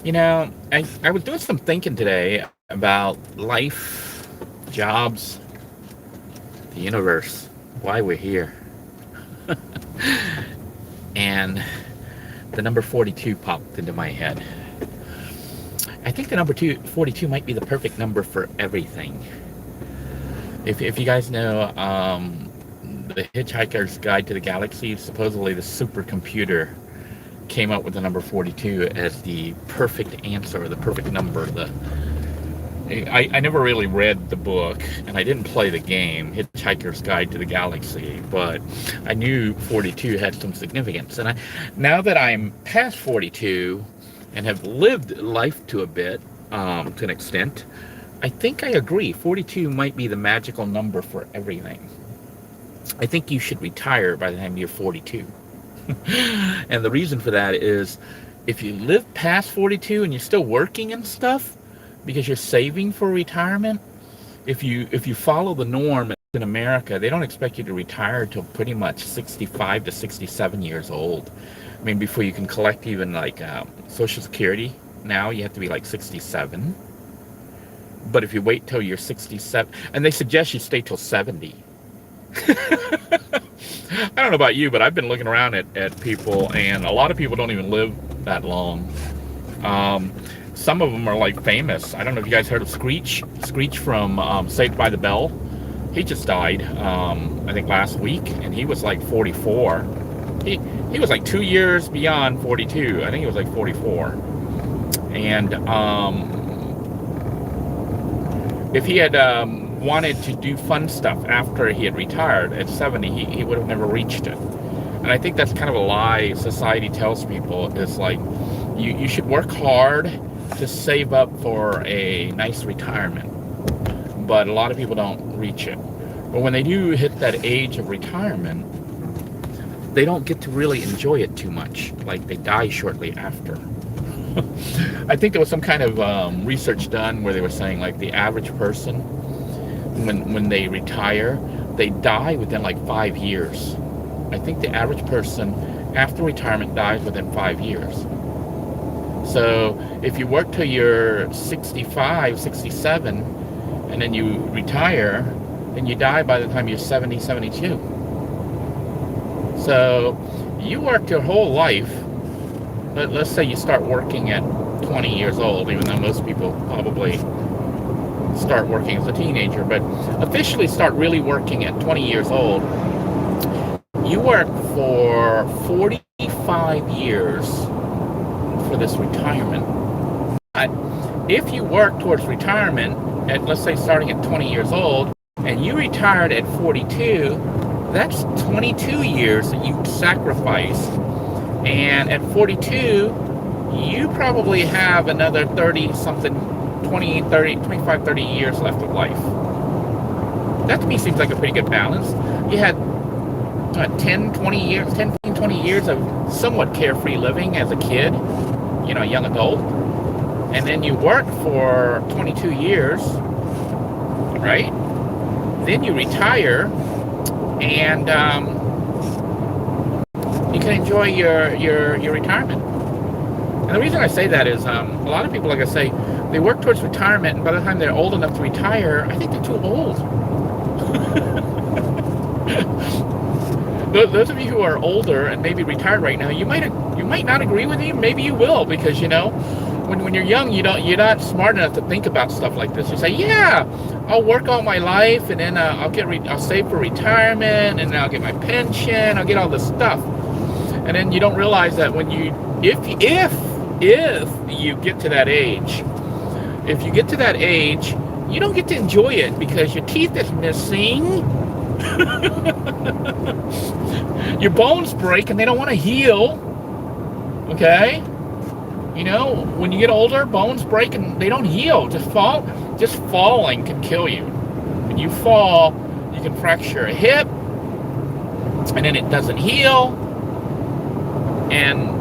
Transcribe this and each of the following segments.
I was doing some thinking today about life, jobs, the universe, why we're here. And the number 42 popped into my head. I think the number 42 might be the perfect number for everything. If you guys know the Hitchhiker's Guide to the Galaxy, supposedly the supercomputer came up with the number 42 as the perfect answer, the perfect number. I never really read the book, and I didn't play the game, Hitchhiker's Guide to the Galaxy, but I knew 42 had some significance. And now that I'm past 42 and have lived life to a bit, to an extent, I think I agree. 42 might be the magical number for everything. I think you should retire by the time you're 42. And the reason for that is if you live past 42 and you're still working and stuff because you're saving for retirement, if you follow the norm in America, they don't expect you to retire till pretty much 65 to 67 years old. I mean, before you can collect even like Social Security, now you have to be like 67. But if you wait till you're 67, and they suggest you stay till 70. I don't know about you, but I've been looking around at people, and a lot of people don't even live that long. Some of them are like famous. I don't know if you guys heard of Screech. Screech from Saved by the Bell. He just died, I think last week, and he was like 44. He was like 2 years beyond 42. I think he was like 44. And if he had wanted to do fun stuff after he had retired at 70, he would have never reached it. And I think that's kind of a lie society tells people. Is like, you should work hard to save up for a nice retirement. But a lot of people don't reach it. But when they do hit that age of retirement, they don't get to really enjoy it too much. Like, they die shortly after. I think there was some kind of research done where they were saying like the average person, when they retire, they die within like 5 years. I think the average person after retirement dies within 5 years. So if you work till you're 65, 67, and then you retire, then you die by the time you're 70, 72. So you worked your whole life. Let's say you start working at 20 years old, even though most people probably start working as a teenager, but officially start really working at 20 years old. You work for 45 years for this retirement. If you work towards retirement at, let's say, starting at 20 years old, and you retired at 42, that's 22 years that you sacrificed. And at 42, you probably have another 30 something, 20, 30, 25, 30 years left of life. That to me seems like a pretty good balance. You had 10, 20 years, 10, 20 years of somewhat carefree living as a kid, a young adult. And then you work for 22 years, right? Then you retire, and you can enjoy your retirement. And the reason I say that is a lot of people, like I say, they work towards retirement, and by the time they're old enough to retire, I think they're too old. Those of you who are older and maybe retired right now, you might not agree with me. Maybe you will, because when you're young, you're not smart enough to think about stuff like this. You say, yeah, I'll work all my life, and then I'll save for retirement, and then I'll get my pension, I'll get all this stuff. And then you don't realize that when if you get to that age, you don't get to enjoy it because your teeth is missing. Your bones break and they don't want to heal. Okay? When you get older, bones break and they don't heal. Just falling can kill you. When you fall, you can fracture a hip, and then it doesn't heal. And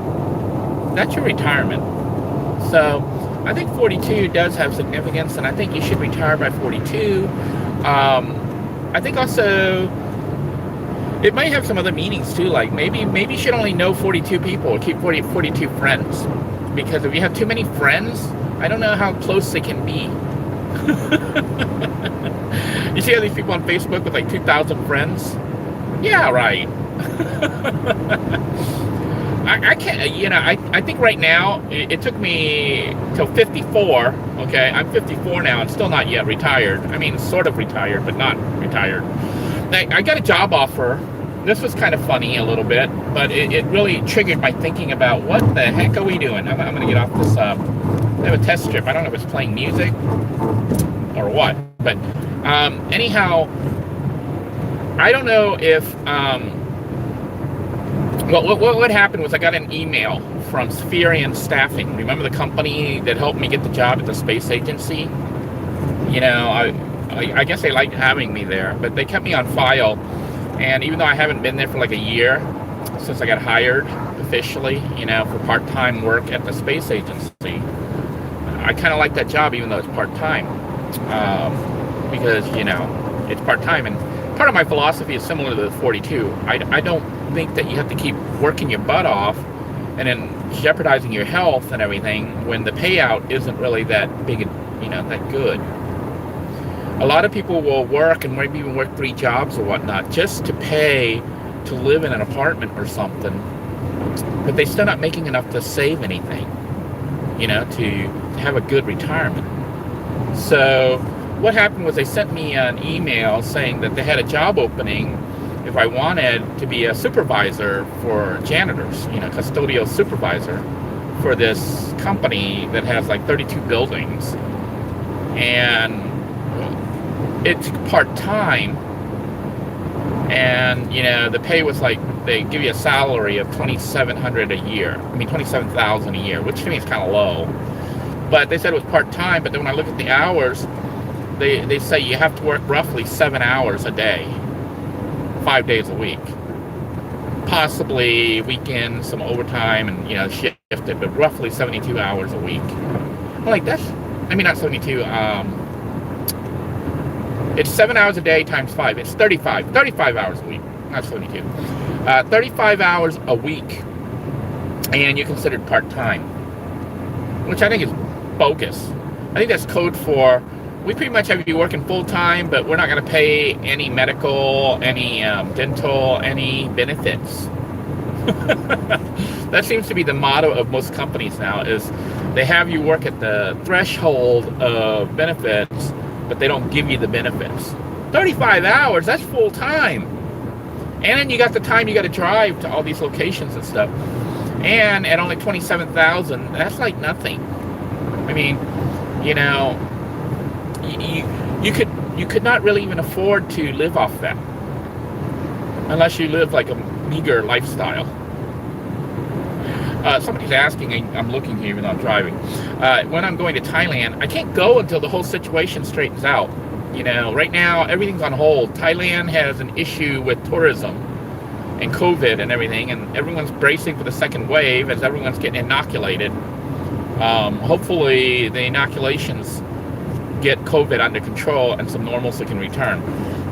that's your retirement. So I think 42 does have significance, and I think you should retire by 42. I think also it might have some other meanings too, like maybe you should only know 42 people or keep 42 friends, because if you have too many friends, I don't know how close they can be. You see all these people on Facebook with like 2,000 friends? Yeah, right. I can't, you know, I think right now, it took me till 54, okay? I'm 54 now and still not yet retired. I mean, sort of retired, but not retired. I got a job offer. This was kind of funny a little bit, but it really triggered my thinking about what the heck are we doing? I'm going to get off this, I have a test strip. I don't know if it's playing music or what, but anyhow, I don't know if, what happened was I got an email from Spherian Staffing. Remember the company that helped me get the job at the space agency? You know, I guess they liked having me there, but they kept me on file. And even though I haven't been there for like a year since I got hired officially, you know, for part-time work at the space agency, I kind of like that job even though it's part-time, because, you know, it's part-time. And part of my philosophy is similar to the 42. I don't think that you have to keep working your butt off and then jeopardizing your health and everything when the payout isn't really that big, you know, that good. A lot of people will work and maybe even work 3 jobs or whatnot just to pay to live in an apartment or something, but they're still not making enough to save anything, you know, to have a good retirement. So what happened was they sent me an email saying that they had a job opening if I wanted to be a supervisor for janitors, you know, custodial supervisor for this company that has like 32 buildings. And it's part-time, and you know the pay was like they give you a salary of $2,700 a year. I mean $27,000 a year, which to me is kind of low. But they said it was part-time. But then when I look at the hours, they say you have to work roughly 7 hours a day, 5 days a week, possibly weekends, some overtime, and you know shifted, but roughly 72 hours a week. I'm like that's, I mean not 72. It's 7 hours a day times 5. It's 35 hours a week, not 72. 35 hours a week, and you're considered part-time, which I think is bogus. I think that's code for, we pretty much have you working full-time, but we're not going to pay any medical, any dental, any benefits. That seems to be the motto of most companies now, is they have you work at the threshold of benefits, but they don't give you the benefits. 35 hours, that's full time. And then you got the time you got to drive to all these locations and stuff. And at only $27,000, that's like nothing. I mean, you know, you could not really even afford to live off that unless you live like a meager lifestyle. Somebody's asking, I'm looking here even though I'm driving, when I'm going to Thailand, I can't go until the whole situation straightens out. You know, right now, everything's on hold. Thailand has an issue with tourism and COVID and everything, and everyone's bracing for the second wave as everyone's getting inoculated. Hopefully, the inoculations get COVID under control and some normalcy can return.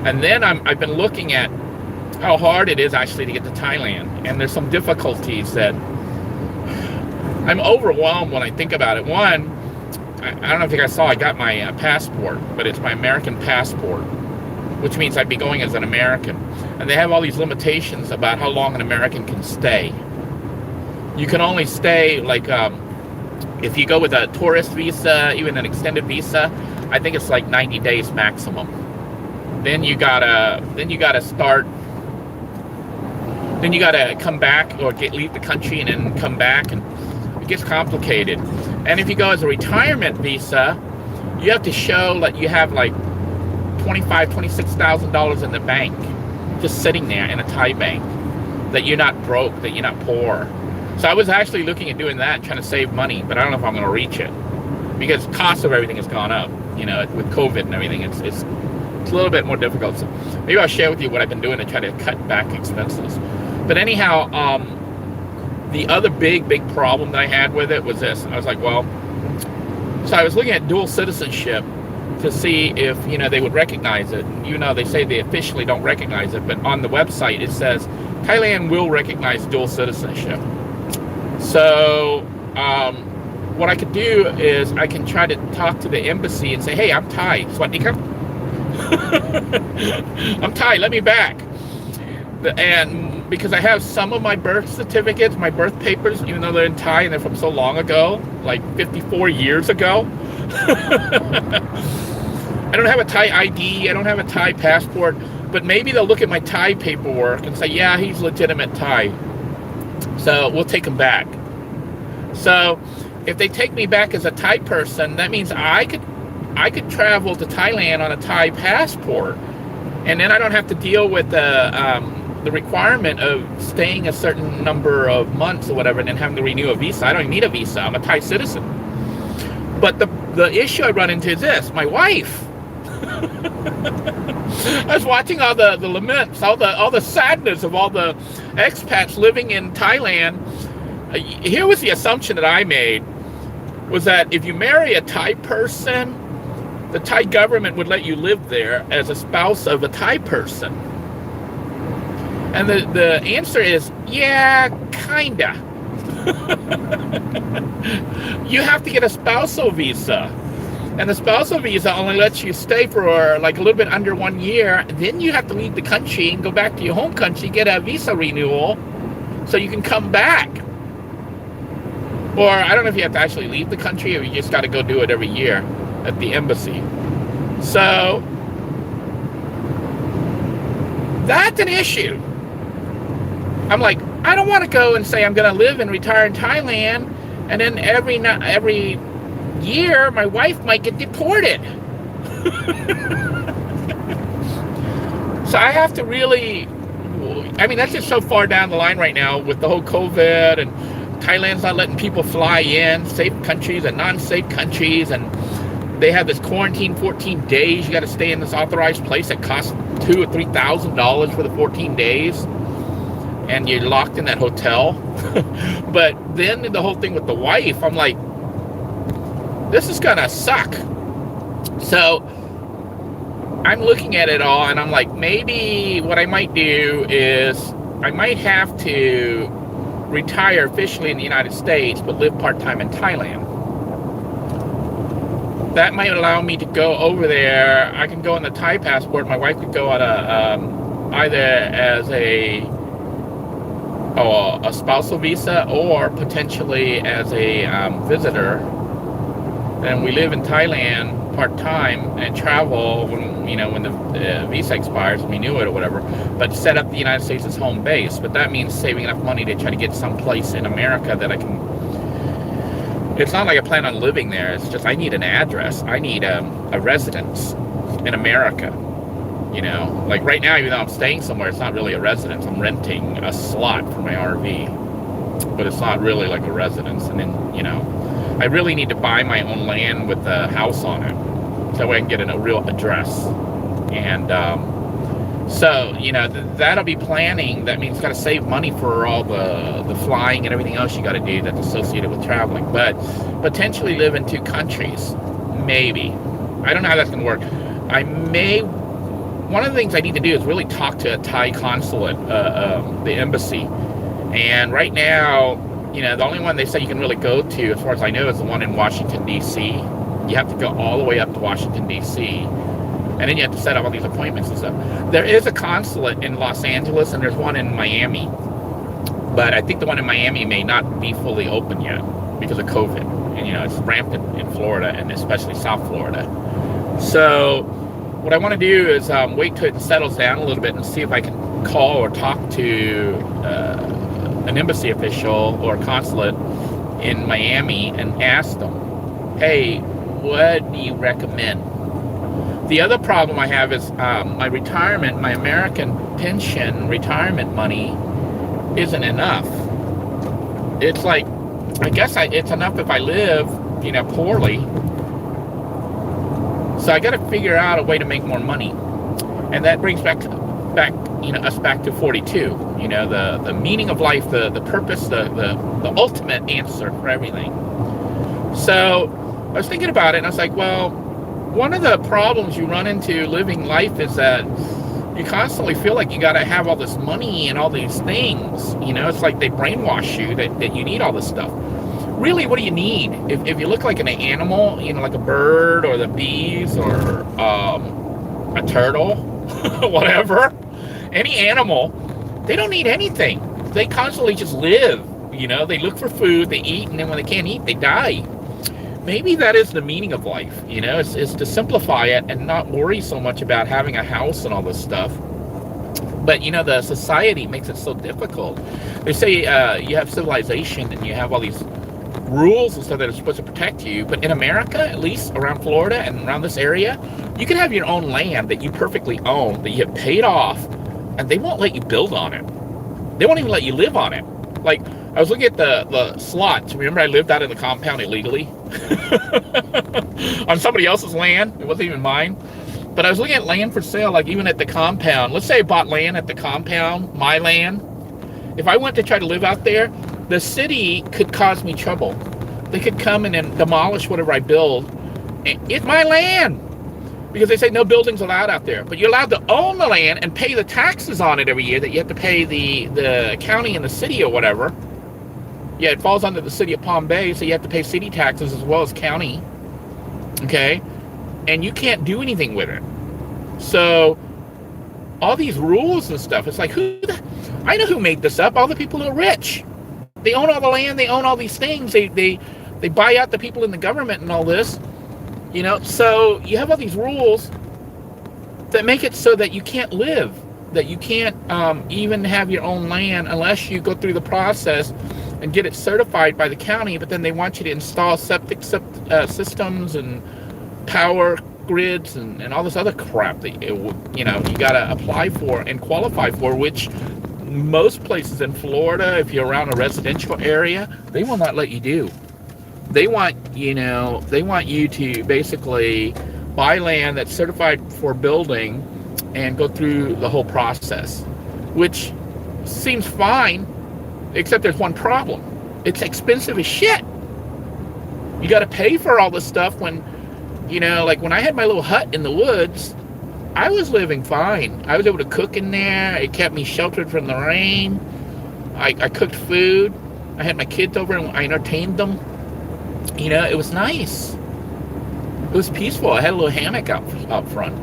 And then I've been looking at how hard it is actually to get to Thailand, and there's some difficulties that I'm overwhelmed when I think about it. One, I don't know if you guys saw, I got my passport, but it's my American passport, which means I'd be going as an American. And they have all these limitations about how long an American can stay. You can only stay, like, if you go with a tourist visa, even an extended visa, I think it's like 90 days maximum. Then you gotta come back or leave the country and then come back, and it gets complicated. And if you go as a retirement visa, you have to show that you have like $26,000 in the bank, just sitting there in a Thai bank, that you're not broke, that you're not poor. So I was actually looking at doing that, trying to save money, but I don't know if I'm going to reach it because the cost of everything has gone up. You know, with COVID and everything, it's a little bit more difficult. So maybe I'll share with you what I've been doing to try to cut back expenses. But anyhow, the other big problem that I had with it was this. I was like, well, so I was looking at dual citizenship to see if, you know, they would recognize it. You know, they say they officially don't recognize it, but on the website it says Thailand will recognize dual citizenship. So what I could do is I can try to talk to the embassy and say, hey, I'm Thai. Swadika. I'm Thai. Let me back. And because I have some of my birth certificates, my birth papers, even though they're in Thai and they're from so long ago, like 54 years ago. I don't have a Thai ID. I don't have a Thai passport. But maybe they'll look at my Thai paperwork and say, yeah, he's legitimate Thai. So we'll take him back. So if they take me back as a Thai person, that means I could travel to Thailand on a Thai passport. And then I don't have to deal with the requirement of staying a certain number of months or whatever and then having to renew a visa. I don't even need a visa. I'm a Thai citizen. But the issue I run into is this. My wife. I was watching all the laments, all the sadness of all the expats living in Thailand. Here was the assumption that I made, was that if you marry a Thai person, the Thai government would let you live there as a spouse of a Thai person. And the answer is, yeah, kinda. You have to get a spousal visa. And the spousal visa only lets you stay for like a little bit under 1 year. Then you have to leave the country and go back to your home country, get a visa renewal so you can come back. Or I don't know if you have to actually leave the country or you just got to go do it every year at the embassy. So that's an issue. I'm like, I don't want to go and say I'm going to live and retire in Thailand, and then every year my wife might get deported. So I have to really, I mean, that's just so far down the line right now with the whole COVID, and Thailand's not letting people fly in, safe countries and non-safe countries, and they have this quarantine 14 days. You got to stay in this authorized place that costs $2,000 or $3,000 for the 14 days, and you're locked in that hotel. But then the whole thing with the wife, I'm like, this is gonna suck. So I'm looking at it all and I'm like, maybe what I might do is I might have to retire officially in the United States but live part-time in Thailand. That might allow me to go over there. I can go on the Thai passport. My wife could go on either as a spousal visa or potentially as a visitor. And we live in Thailand part-time and travel when the visa expires and renew it or whatever, but set up the United States as home base. But that means saving enough money to try to get someplace in America that I can. It's not like I plan on living there. It's just I need an address. I need a residence in America. Like right now, even though I'm staying somewhere, it's not really a residence. I'm renting a slot for my RV, but it's not really like a residence. And then, I really need to buy my own land with a house on it, so that way I can get a real address. And so, that'll be planning. That means got to save money for all the flying and everything else you got to do that's associated with traveling. But potentially live in 2 countries, maybe. I don't know how that's going to work. One of the things I need to do is really talk to a Thai consulate, the embassy. And right now, the only one they say you can really go to, as far as I know, is the one in Washington, D.C. You have to go all the way up to Washington, D.C. And then you have to set up all these appointments and stuff. There is a consulate in Los Angeles, and there's one in Miami. But I think the one in Miami may not be fully open yet because of COVID. And, it's rampant in Florida, and especially South Florida. So what I want to do is wait till it settles down a little bit and see if I can call or talk to an embassy official or a consulate in Miami and ask them, hey, what do you recommend? The other problem I have is my retirement, my American pension retirement money isn't enough. It's like, I guess it's enough if I live, poorly. So I got to figure out a way to make more money. And that brings us back to 42, the meaning of life, the purpose, the ultimate answer for everything. So I was thinking about it, and I was like, well, one of the problems you run into living life is that you constantly feel like you got to have all this money and all these things. It's like they brainwash you that you need all this stuff. really, what do you need? If you look like an animal, you know, like a bird or the bees or a turtle, whatever, any animal, they don't need anything. They constantly just live. You know, they look for food, they eat, and then when they can't eat, they die. Maybe that is the meaning of life. You know, it's to simplify it and not worry so much about having a house and all this stuff. But, you know, the society makes it so difficult. They say you have civilization and you have all these rules and stuff that are supposed to protect you. But in America, at least around Florida and around this area, you can have your own land that you perfectly own, that you have paid off, and they won't let you build on it. They won't even let you live on it. Like, I was looking at the slots. Remember, I lived out in the compound illegally on somebody else's land. It wasn't even mine. But I was looking at land for sale, like even at the compound. Let's say I bought land at the compound, my land. If I went to try to live out there, the city could cause me trouble. They could come in and demolish whatever I build. It's my land. Because they say no buildings allowed out there. But you're allowed to own the land and pay the taxes on it every year that you have to pay the county and the city or whatever. Yeah, it falls under the city of Palm Bay, so you have to pay city taxes as well as county. Okay? And you can't do anything with it. So all these rules and stuff, it's like, I know who made this up. All the people who are rich. They own all the land, they own all these things. They buy out the people in the government and all this. You know, so you have all these rules that make it so that you can't live, that you can't even have your own land unless you go through the process and get it certified by the county. But then they want you to install septic systems and power grids and all this other crap that you know you got to apply for and qualify for, which most places in Florida, if you're around a residential area, they will not let you do. They want you to basically buy land that's certified for building and go through the whole process, which seems fine, except there's one problem. It's expensive as shit. You got to pay for all this stuff when, you know, like when I had my little hut in the woods, I was living fine. I was able to cook in there. It kept me sheltered from the rain. I cooked food. I had my kids over and I entertained them. You know, it was nice. It was peaceful. I had a little hammock out front.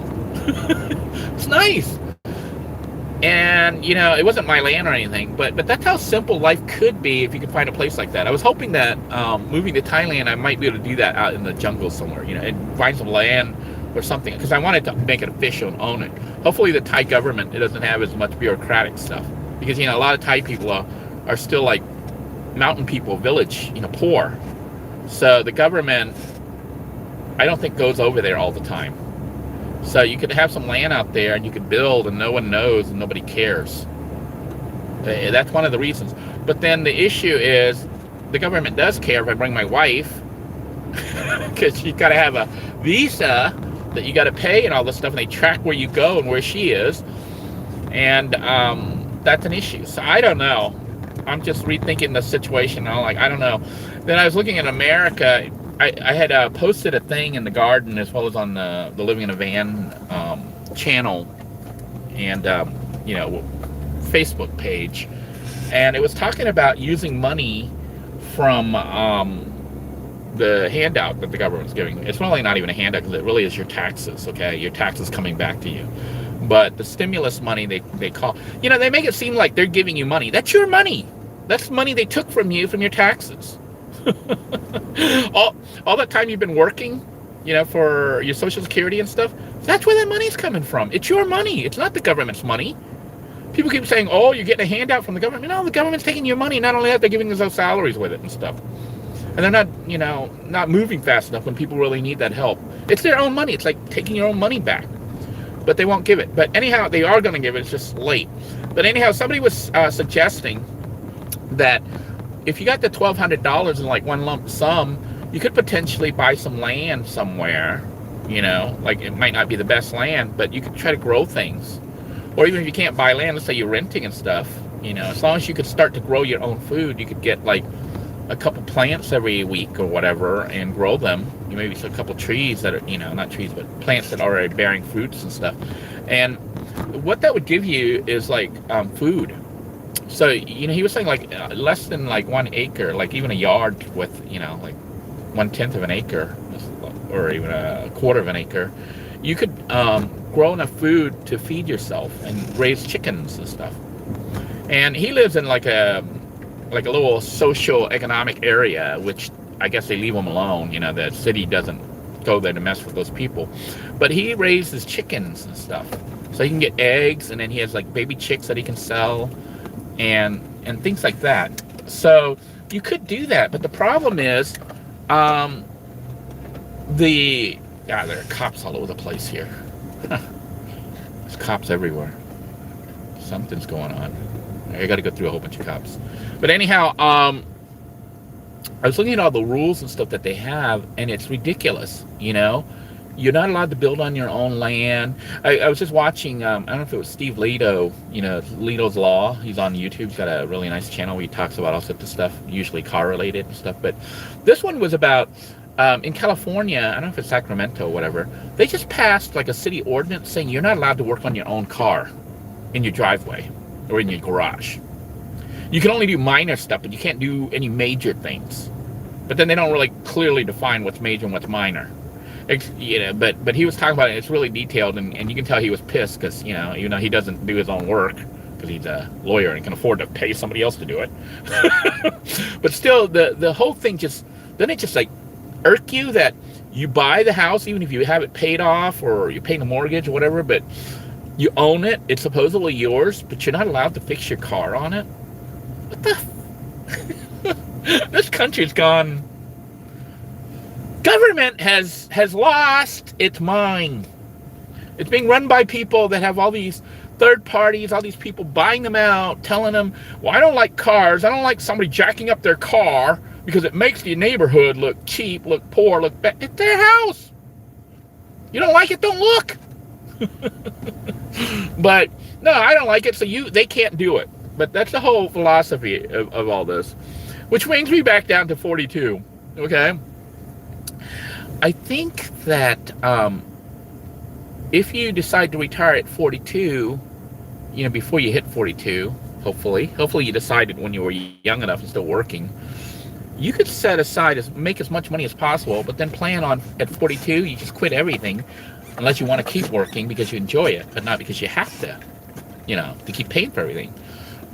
It's nice. And, you know, it wasn't my land or anything, but that's how simple life could be if you could find a place like that. I was hoping that moving to Thailand, I might be able to do that out in the jungle somewhere, you know, and find some land or something, because I wanted to make it official and own it. Hopefully the Thai government, it doesn't have as much bureaucratic stuff, because, you know, a lot of Thai people are still like mountain people, village, you know, poor. So the government, I don't think, goes over there all the time. So you could have some land out there and you could build and no one knows and nobody cares. That's one of the reasons. But then the issue is the government does care if I bring my wife, because you got to have a visa that you got to pay and all this stuff, and they track where you go and where she is. And that's an issue. So I don't know. I'm just rethinking the situation. I don't know. Then I was looking at America. I had posted a thing in the garden as well as on the Living in a Van channel and you know, Facebook page, and it was talking about using money from the handout that the government's giving. It's really not even a handout, because it really is your taxes. Okay, your taxes coming back to you. But the stimulus money, they call, you know, they make it seem like they're giving you money. That's your money. That's money they took from you from your taxes. all that time you've been working, you know, for your Social Security and stuff, that's where that money's coming from. It's your money. It's not the government's money. People keep saying, oh, you're getting a handout from the government. No, the government's taking your money. Not only that, they're giving us those salaries with it and stuff. And they're not, you know, not moving fast enough when people really need that help. It's their own money. It's like taking your own money back. But they won't give it. But anyhow, they are going to give it. It's just late. But anyhow, somebody was suggesting that if you got the $1,200 in like one lump sum, you could potentially buy some land somewhere, you know, like it might not be the best land, but you could try to grow things. Or even if you can't buy land, let's say you're renting and stuff, you know, as long as you could start to grow your own food, you could get like a couple plants every week or whatever and grow them. You maybe a couple trees that are, you know, not trees, but plants that are already bearing fruits and stuff. And what that would give you is like food. So, he was saying like less than like 1 acre, like even a yard with, like 1/10 of an acre, or even a quarter of an acre, you could grow enough food to feed yourself and raise chickens and stuff. And he lives in like a little social economic area, which I guess they leave him alone. The city doesn't go there to mess with those people. But he raises chickens and stuff, so he can get eggs, and then he has like baby chicks that he can sell, and things like that. So you could do that, but the problem is, there are cops all over the place here. There's cops everywhere. Something's going on. I got to go through a whole bunch of cops. But anyhow, I was looking at all the rules and stuff that they have, and it's ridiculous. You're not allowed to build on your own land. I was just watching, I don't know if it was Steve Leto, Leto's Law. He's on YouTube. He's got a really nice channel where he talks about all sorts of stuff, usually car related and stuff. But this one was about, in California, I don't know if it's Sacramento or whatever, they just passed like a city ordinance saying you're not allowed to work on your own car in your driveway or in your garage. You can only do minor stuff, but you can't do any major things. But then they don't really clearly define what's major and what's minor. But he was talking about it. It's really detailed, and you can tell he was pissed because even though he doesn't do his own work because he's a lawyer and can afford to pay somebody else to do it. But still, the whole thing doesn't it just like irk you that you buy the house even if you have it paid off or you're paying a mortgage or whatever, but you own it. It's supposedly yours, but you're not allowed to fix your car on it. What the? This country's gone. Government has lost its mind. It's being run by people that have all these third parties, all these people buying them out, telling them, well, I don't like cars. I don't like somebody jacking up their car because it makes the neighborhood look cheap, look poor, look bad. It's their house. You don't like it, don't look. But no, I don't like it, so they can't do it. But that's the whole philosophy of all this. Which brings me back down to 42. Okay? I think that if you decide to retire at 42, before you hit 42, hopefully you decided when you were young enough and still working, you could set aside make as much money as possible, but then plan on at 42, you just quit everything, unless you want to keep working because you enjoy it, but not because you have to, to keep paying for everything.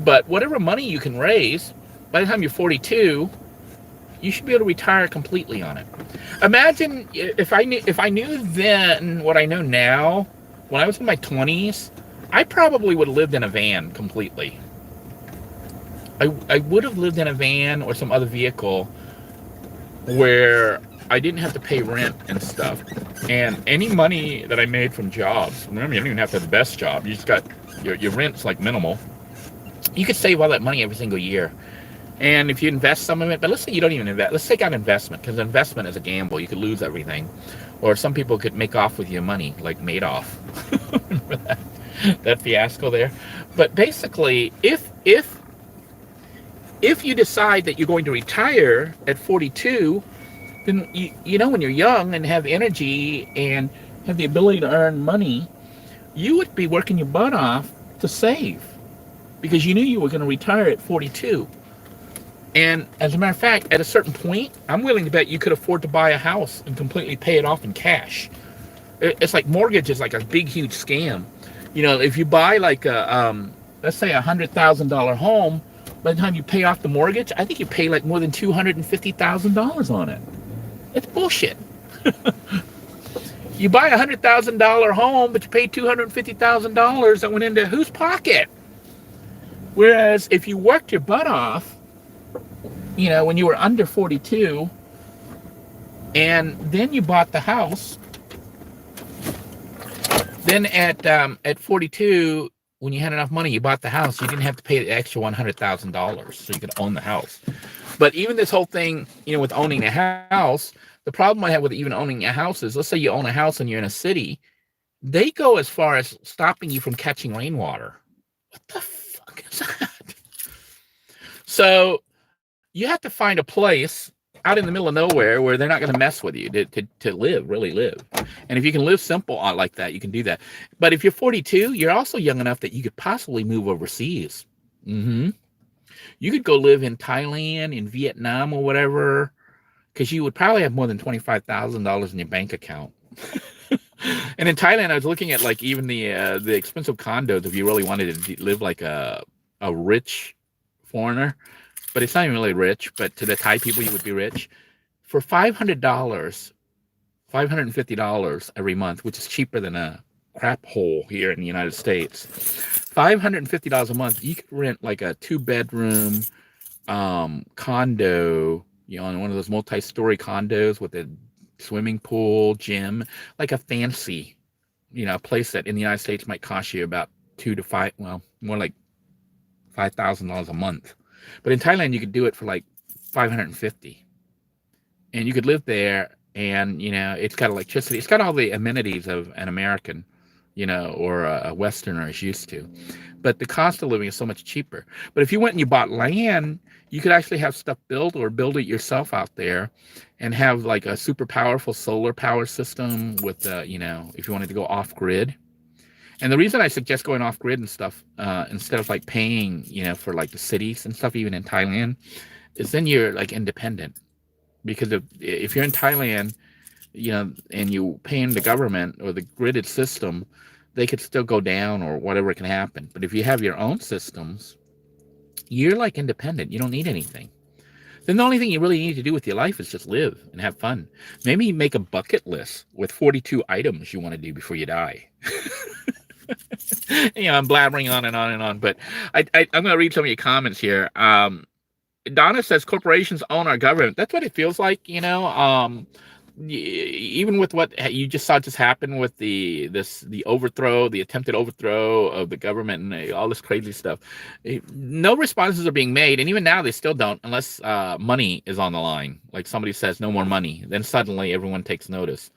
But whatever money you can raise, by the time you're 42, you should be able to retire completely on it. Imagine if I knew then what I know now, when I was in my 20s, I probably would have lived in a van completely. I would have lived in a van or some other vehicle where I didn't have to pay rent and stuff. And any money that I made from jobs, remember, you don't even have to have the best job. You just got, your rent's like minimal. You could save all that money every single year. And if you invest some of it, but let's say you don't even invest. Let's take out investment, because investment is a gamble. You could lose everything. Or some people could make off with your money, like Madoff. Remember that fiasco there? But basically, if you decide that you're going to retire at 42, then when you're young and have energy and have the ability to earn money, you would be working your butt off to save, because you knew you were going to retire at 42. And as a matter of fact, at a certain point, I'm willing to bet you could afford to buy a house and completely pay it off in cash. It's like mortgage is like a big, huge scam. If you buy like let's say $100,000 home, by the time you pay off the mortgage, I think you pay like more than $250,000 on it. It's bullshit. You buy a $100,000 home, but you pay $250,000 that went into whose pocket? Whereas if you worked your butt off, when you were under 42, and then you bought the house, then at 42, when you had enough money, you bought the house, you didn't have to pay the extra $100,000, so you could own the house. But even this whole thing, with owning a house, the problem I have with even owning a house is, let's say you own a house and you're in a city, they go as far as stopping you from catching rainwater. What the fuck is that? So you have to find a place out in the middle of nowhere where they're not going to mess with you to really live. And if you can live simple like that, you can do that. But if you're 42, you're also young enough that you could possibly move overseas. Mm-hmm. You could go live in Thailand, in Vietnam, or whatever, because you would probably have more than $25,000 in your bank account. And in Thailand, I was looking at like even the expensive condos if you really wanted to live like a rich foreigner, but it's not even really rich. But to the Thai people, you would be rich for $500, $550 every month, which is cheaper than a crap hole here in the United States. $550 a month, you could rent like a 2-bedroom condo, in one of those multi-story condos with a swimming pool, gym, like a fancy, place that in the United States might cost you about 2 to 5, well, more like $5,000 a month. But in Thailand, you could do it for like 550, and you could live there. And it's got electricity. It's got all the amenities of an American, or a Westerner is used to. But the cost of living is so much cheaper. But if you went and you bought land, you could actually have stuff built or build it yourself out there, and have like a super powerful solar power system with, if you wanted to go off grid. And the reason I suggest going off grid and stuff, instead of like paying, for like the cities and stuff, even in Thailand, is then you're like independent. Because if you're in Thailand, and you pay in the government or the gridded system, they could still go down or whatever can happen. But if you have your own systems, you're like independent. You don't need anything. Then the only thing you really need to do with your life is just live and have fun. Maybe make a bucket list with 42 items you want to do before you die. I'm blabbering on and on and on, but I'm going to read some of your comments here. Donna says corporations own our government. That's what it feels like, even with what you just saw just happen with the attempted overthrow of the government and all this crazy stuff. No responses are being made, and even now they still don't, unless money is on the line. Like somebody says, no more money, then suddenly everyone takes notice.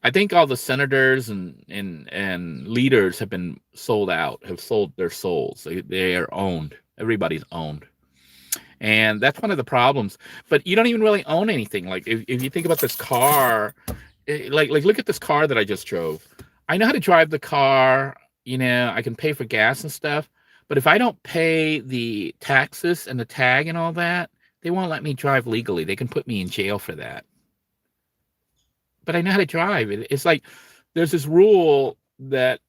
I think all the senators and leaders have been sold out, have sold their souls. They are owned. Everybody's owned. And that's one of the problems. But you don't even really own anything. Like if you think about this car, like look at this car that I just drove. I know how to drive the car. I can pay for gas and stuff. But if I don't pay the taxes and the tag and all that, they won't let me drive legally. They can put me in jail for that. But I know how to drive. It's like there's this rule that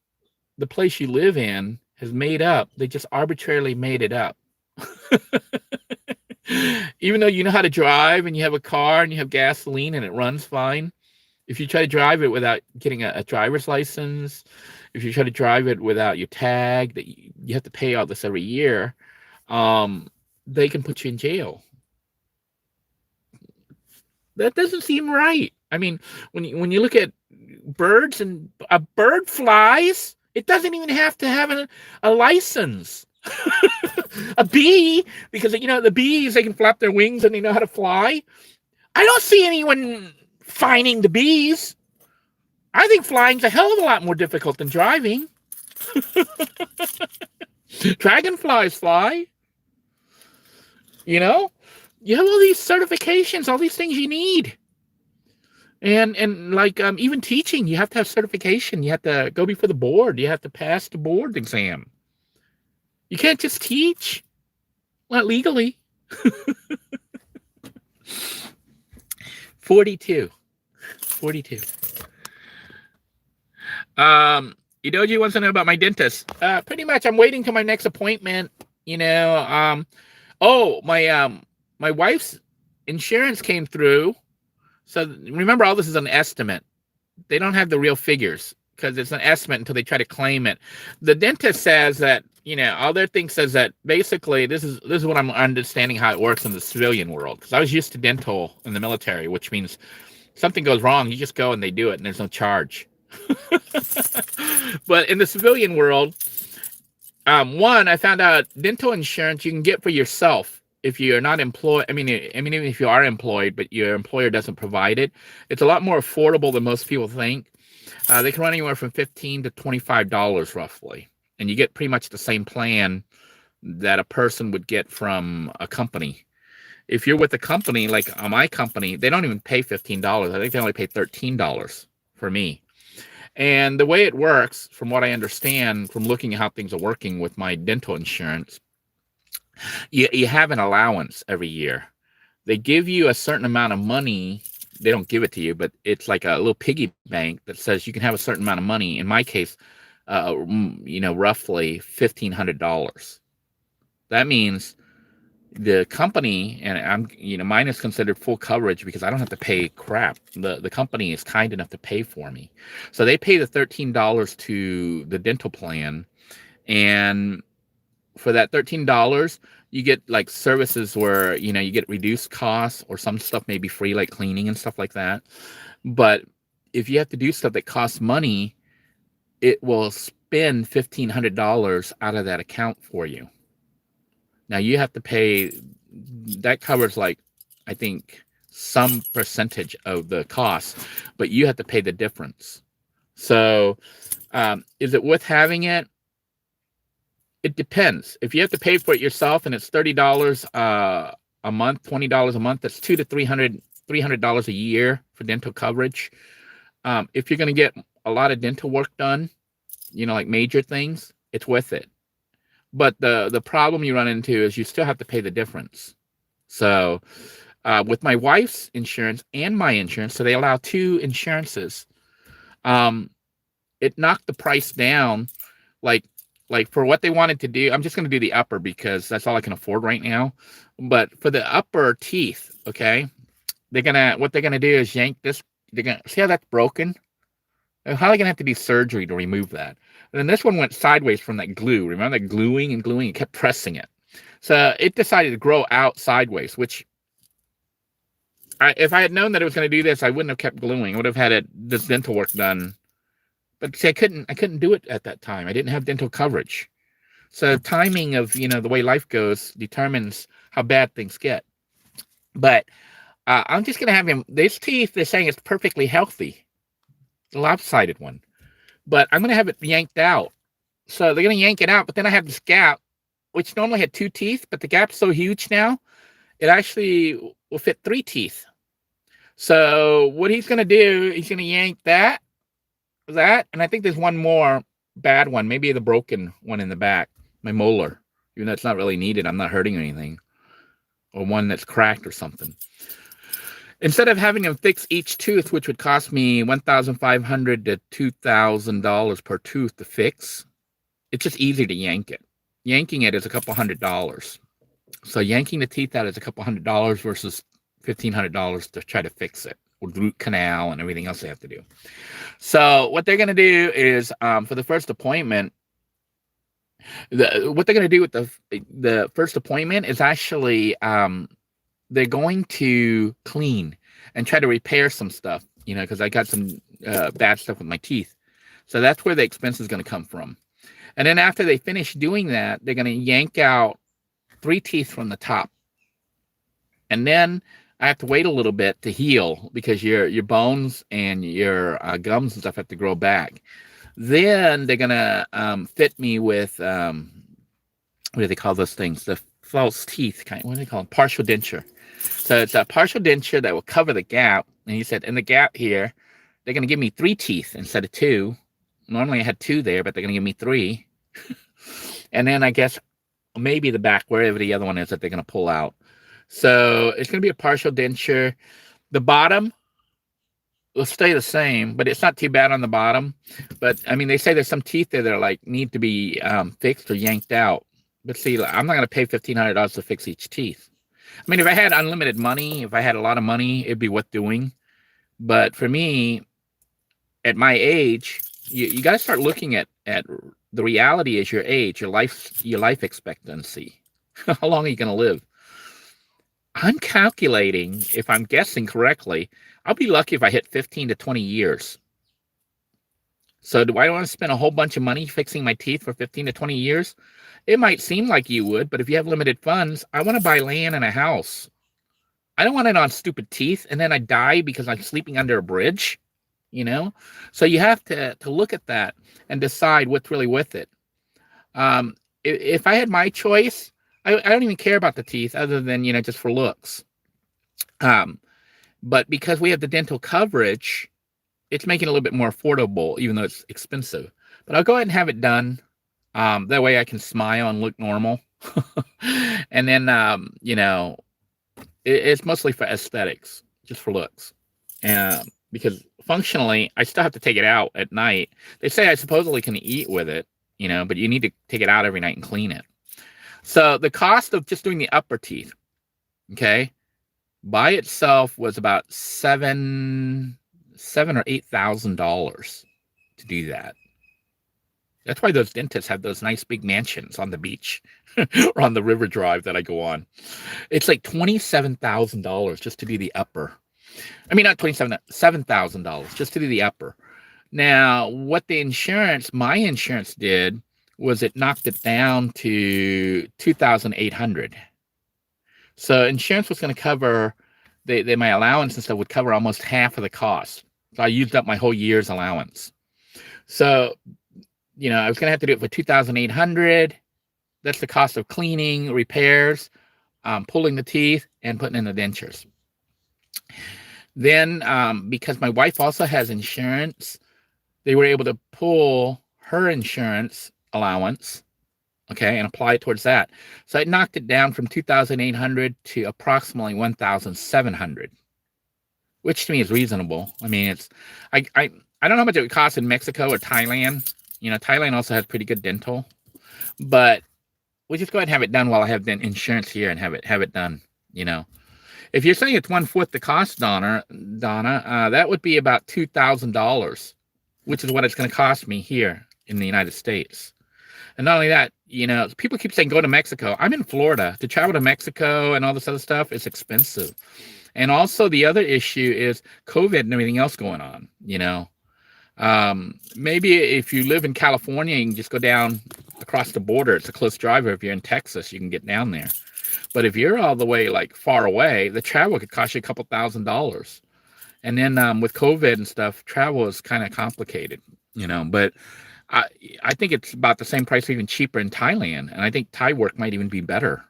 the place you live in has made up. They just arbitrarily made it up. Even though you know how to drive and you have a car and you have gasoline and it runs fine, if you try to drive it without getting a driver's license, if you try to drive it without your tag, that you have to pay all this every year, they can put you in jail. That doesn't seem right. I mean, when you look at birds, and a bird flies, it doesn't even have to have a license. A bee, because the bees, they can flap their wings and they know how to fly. I don't see anyone fining the bees. I think flying's a hell of a lot more difficult than driving. Dragonflies fly. You have all these certifications, all these things you need. And like even teaching, you have to have certification. You have to go before the board. You have to pass the board exam. You can't just teach. Not legally. 42. Idoji wants to know about my dentist. Pretty much I'm waiting till my next appointment. My wife's insurance came through. So remember, all this is an estimate. They don't have the real figures because it's an estimate until they try to claim it. The dentist says that, all their thing says that basically this is what I'm understanding how it works in the civilian world. Because I was used to dental in the military, which means something goes wrong, you just go and they do it and there's no charge. But in the civilian world, I found out dental insurance you can get for yourself if you're not employed. I mean, even if you are employed, but your employer doesn't provide it, it's a lot more affordable than most people think. They can run anywhere from $15 to $25 roughly. And you get pretty much the same plan that a person would get from a company. If you're with a company, like my company, they don't even pay $15. I think they only pay $13 for me. And the way it works, from what I understand, from looking at how things are working with my dental insurance, You have an allowance every year. They give you a certain amount of money. They don't give it to you, but it's like a little piggy bank that says you can have a certain amount of money. In my case, roughly $1,500. That means the company, and mine is considered full coverage because I don't have to pay crap. The company is kind enough to pay for me, so they pay the $13 to the dental plan, and for that $13 you get like services where you get reduced costs, or some stuff may be free, like cleaning and stuff like that. But if you have to do stuff that costs money, it will spend $1,500 out of that account for you. Now you have to pay. That covers, like, I think, some percentage of the cost, but you have to pay the difference. So is it worth having it? It depends. If you have to pay for it yourself and it's $30 a month, $20 a month, that's $200 to $300 a year for dental coverage. If you're going to get a lot of dental work done, like major things, it's worth it. But the problem you run into is you still have to pay the difference. So with my wife's insurance and my insurance, so they allow two insurances, it knocked the price down. Like for what they wanted to do, I'm just going to do the upper because that's all I can afford right now. But for the upper teeth, okay, what they're gonna do is yank this. They're gonna see how that's broken. They're probably gonna have to do surgery to remove that. And then this one went sideways from that glue. Remember that gluing and gluing? It kept pressing it, so it decided to grow out sideways. Which, if I had known that it was going to do this, I wouldn't have kept gluing. I would have had this dental work done. But see, I couldn't do it at that time. I didn't have dental coverage. So timing of, the way life goes determines how bad things get. But I'm just going to have him, this teeth, they're saying it's perfectly healthy. The lopsided one. But I'm going to have it yanked out. So they're going to yank it out, but then I have this gap, which normally had 2 teeth, but the gap's so huge now, it actually will fit 3 teeth. So what he's going to do, he's going to yank that, and I think there's one more bad one, maybe the broken one in the back, my molar, even though it's not really needed. I'm not hurting anything, or one that's cracked or something. Instead of having them fix each tooth, which would cost me $1,500 to $2,000 per tooth to fix, it's just easy to yank it. Yanking it is a couple $100. So yanking the teeth out is a couple $100 versus $1,500 to try to fix it, with root canal and everything else they have to do. So what they're going to do is, for the first appointment, what they're going to do with the first appointment is actually, they're going to clean and try to repair some stuff, because I got some bad stuff with my teeth. So that's where the expense is going to come from. And then after they finish doing that, they're going to yank out 3 teeth from the top. And then I have to wait a little bit to heal, because your bones and your gums and stuff have to grow back. Then they're gonna fit me with what do they call those things? The false teeth kind. What do they call them? Partial denture. So it's a partial denture that will cover the gap. And he said in the gap here, they're gonna give me 3 teeth instead of 2. Normally I had 2 there, but they're gonna give me 3. And then I guess maybe the back, wherever the other one is, that they're gonna pull out. So it's going to be a partial denture. The bottom will stay the same, but it's not too bad on the bottom. But I mean, they say there's some teeth there that are like need to be fixed or yanked out. But see, I'm not going to pay $1,500 to fix each teeth. I mean, if I had unlimited money, if I had a lot of money, it'd be worth doing. But for me, at my age, you got to start looking at the reality is your age, your life expectancy. How long are you going to live? I'm calculating, if I'm guessing correctly, I'll be lucky if I hit 15 to 20 years. So do I want to spend a whole bunch of money fixing my teeth for 15 to 20 years? It might seem like you would, but if you have limited funds, I want to buy land and a house. I don't want it on stupid teeth, and then I die because I'm sleeping under a bridge, So you have to look at that and decide what's really worth it. If I had my choice, I don't even care about the teeth other than, just for looks. But because we have the dental coverage, it's making it a little bit more affordable, even though it's expensive. But I'll go ahead and have it done. That way I can smile and look normal. And then, it's mostly for aesthetics, just for looks. Because functionally, I still have to take it out at night. They say I supposedly can eat with it, but you need to take it out every night and clean it. So the cost of just doing the upper teeth, okay, by itself was about $7,000 or $8,000 to do that. That's why those dentists have those nice big mansions on the beach or on the river drive that I go on. It's like $27,000 just to do the upper. I mean, not $7,000 just to do the upper. Now, what my insurance did was it knocked it down to $2,800. So insurance was going to cover, my allowance and stuff would cover almost half of the cost. So I used up my whole year's allowance. So, I was going to have to do it for $2,800. That's the cost of cleaning, repairs, pulling the teeth, and putting in the dentures. Then, because my wife also has insurance, they were able to pull her insurance allowance, okay, and apply it towards that. So it knocked it down from $2,800 to approximately $1,700, which to me is reasonable. I mean, I don't know how much it would cost in Mexico or Thailand. Thailand also has pretty good dental, but we'll just go ahead and have it done while I have the insurance here and have it done. If you're saying it's 1/4 the cost, Donna, that would be about $2,000, which is what it's going to cost me here in the United States. And not only that, people keep saying go to Mexico. I'm in Florida. To travel to Mexico and all this other stuff is expensive. And also the other issue is COVID and everything else going on. Maybe if you live in California, you can just go down across the border. It's a close drive. If you're in Texas, you can get down there. But if you're all the way far away, the travel could cost you a couple $1,000s. And then with COVID and stuff, travel is kind of complicated, but I think it's about the same price or even cheaper in Thailand. And I think Thai work might even be better.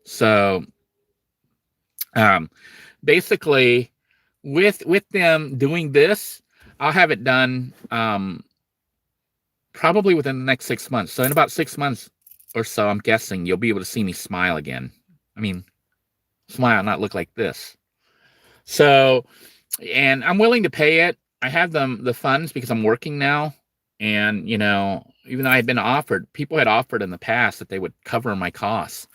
So basically with them doing this, I'll have it done probably within the next 6 months. So in about 6 months or so, I'm guessing you'll be able to see me smile again. I mean, smile, not look like this. So, and I'm willing to pay it. I have the funds because I'm working now. And, even though I had been offered, people had offered in the past that they would cover my costs.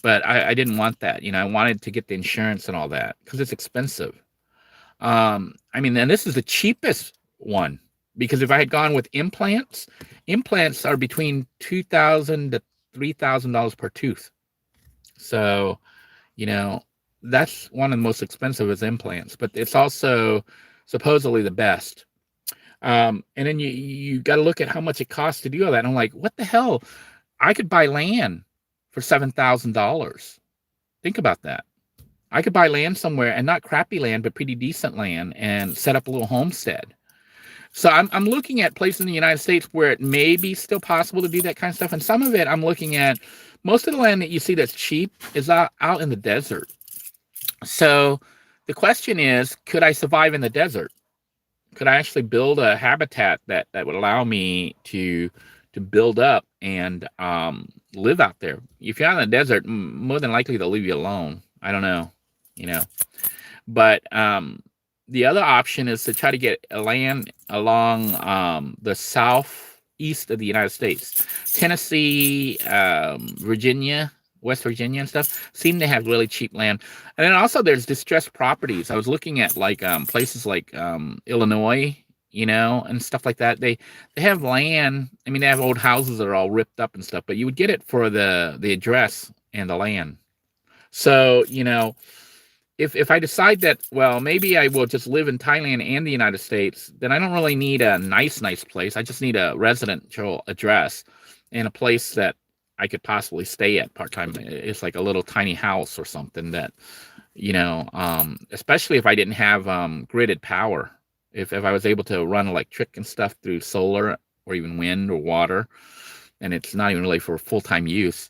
But I didn't want that. I wanted to get the insurance and all that because it's expensive. And this is the cheapest one, because if I had gone with implants are between $2,000 to $3,000 per tooth. So, that's one of the most expensive is implants, but it's also supposedly the best. And then you got to look at how much it costs to do all that. And I'm like, what the hell? I could buy land for $7,000. Think about that. I could buy land somewhere, and not crappy land, but pretty decent land, and set up a little homestead. So I'm looking at places in the United States where it may be still possible to do that kind of stuff. And some of it I'm looking at, most of the land that you see that's cheap is out in the desert. So the question is, could I survive in the desert? Could I actually build a habitat that would allow me to build up and live out there? If you're out in the desert, more than likely they'll leave you alone. I don't know, But the other option is to try to get a land along the southeast of the United States. Tennessee, Virginia, West Virginia and stuff seem to have really cheap land. And then also there's distressed properties. I was looking at places like Illinois, and stuff like that. They have land. I mean, they have old houses that are all ripped up and stuff, but you would get it for the address and the land. So, if I decide that, well, maybe I will just live in Thailand and the United States, then I don't really need a nice place. I just need a residential address and a place that I could possibly stay at part-time. It's like a little tiny house or something that, especially if I didn't have gridded power. If I was able to run electric and stuff through solar or even wind or water, and it's not even really for full-time use,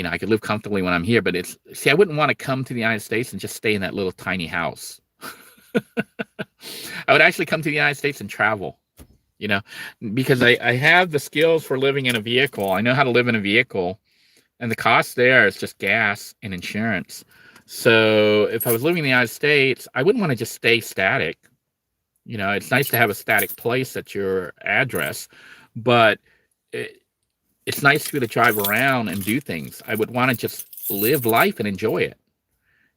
I could live comfortably when I'm here. But I wouldn't want to come to the United States and just stay in that little tiny house. I would actually come to the United States and travel, because I have the skills for living in a vehicle. I know how to live in a vehicle. And the cost there is just gas and insurance. So if I was living in the United States, I wouldn't want to just stay static. You know, it's nice to have a static place at your address, but it's nice to be able to drive around and do things. I would want to just live life and enjoy it.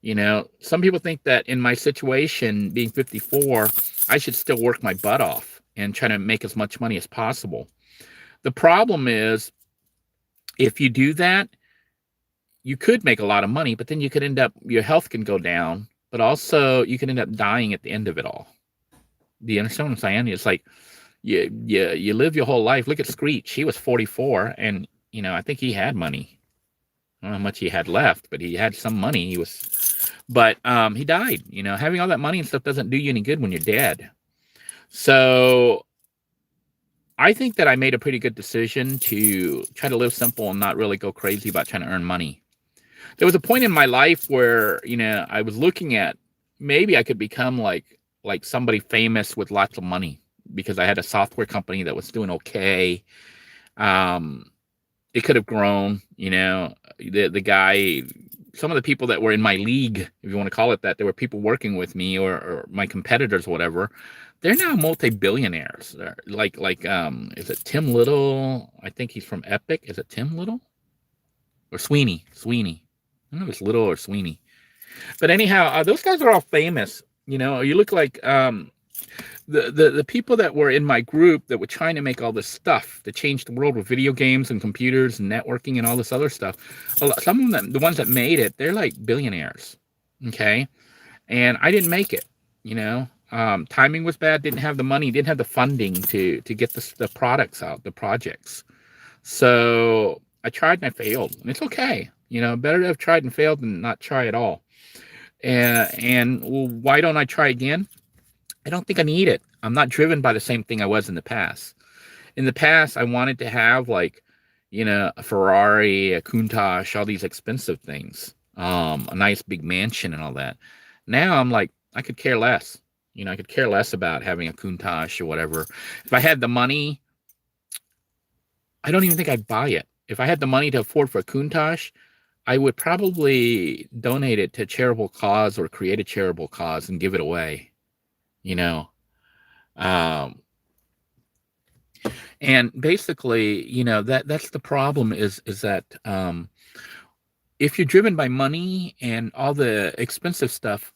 You know, some people think that in my situation, being 54, I should still work my butt off and try to make as much money as possible. The problem is, if you do that, you could make a lot of money, but then you could end up, your health can go down, but also you can end up dying at the end of it all. Do you understand what I'm saying? It's like you live your whole life. Look at Screech. He was 44, and you know, I think he had money. I don't know how much he had left, but he had some money. But he died. You know, having all that money and stuff doesn't do you any good when you're dead. So I think that I made a pretty good decision to try to live simple and not really go crazy about trying to earn money. There was a point in my life where, you know, I was looking at maybe I could become like somebody famous with lots of money, because I had a software company that was doing okay. It could have grown, you know. The guy, some of the people that were in my league, if you want to call it that, there were people working with me or my competitors or whatever. They're now multi-billionaires. Like is it Tim Little? I think he's from Epic. Is it Tim Little or Sweeney? I don't know if it's Little or Sweeney. But anyhow, those guys are all famous. You know, you look like the people that were in my group that were trying to make all this stuff to change the world with video games and computers and networking and all this other stuff. Some of them, the ones that made it, they're like billionaires. Okay. And I didn't make it, you know. Timing was bad, didn't have the money, didn't have the funding to get the products out, the projects. So I tried and I failed. And it's okay. You know, better to have tried and failed than not try at all. And well, why don't I try again? I don't think I need it. I'm not driven by the same thing I was in the past. In the past, I wanted to have, like, you know, a Ferrari, a Countach, all these expensive things, a nice big mansion and all that. Now I'm like, I could care less. You know, I could care less about having a Countach or whatever. If I had the money, I don't even think I'd buy it. If I had the money to afford for a Countach, I would probably donate it to a charitable cause or create a charitable cause and give it away, you know. And basically, you know, that's the problem is that if you're driven by money and all the expensive stuff,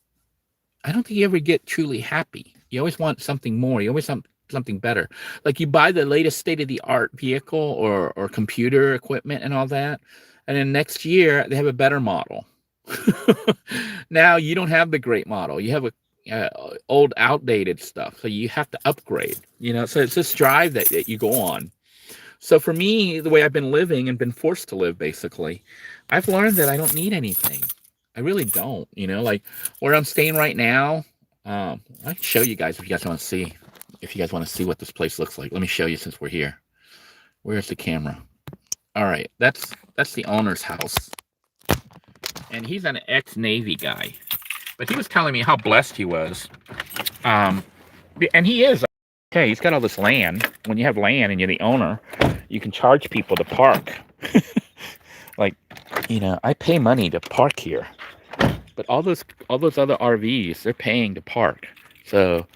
I don't think you ever get truly happy. You always want something more. You always want something better. Like, you buy the latest state-of-the-art vehicle or computer equipment and all that, and then next year they have a better model. Now you don't have the great model. You have a old, outdated stuff. So you have to upgrade. You know, so it's this drive that you go on. So for me, the way I've been living and been forced to live, basically, I've learned that I don't need anything. I really don't. You know, like where I'm staying right now. I can show you guys if you guys want to see. If you guys want to see what this place looks like, let me show you since we're here. Where's the camera? All right, that's the owner's house, and he's an ex-Navy guy, but he was telling me how blessed he was, and he is. Okay, he's got all this land. When you have land and you're the owner, you can charge people to park. Like, you know, I pay money to park here, but all those other RVs, they're paying to park. So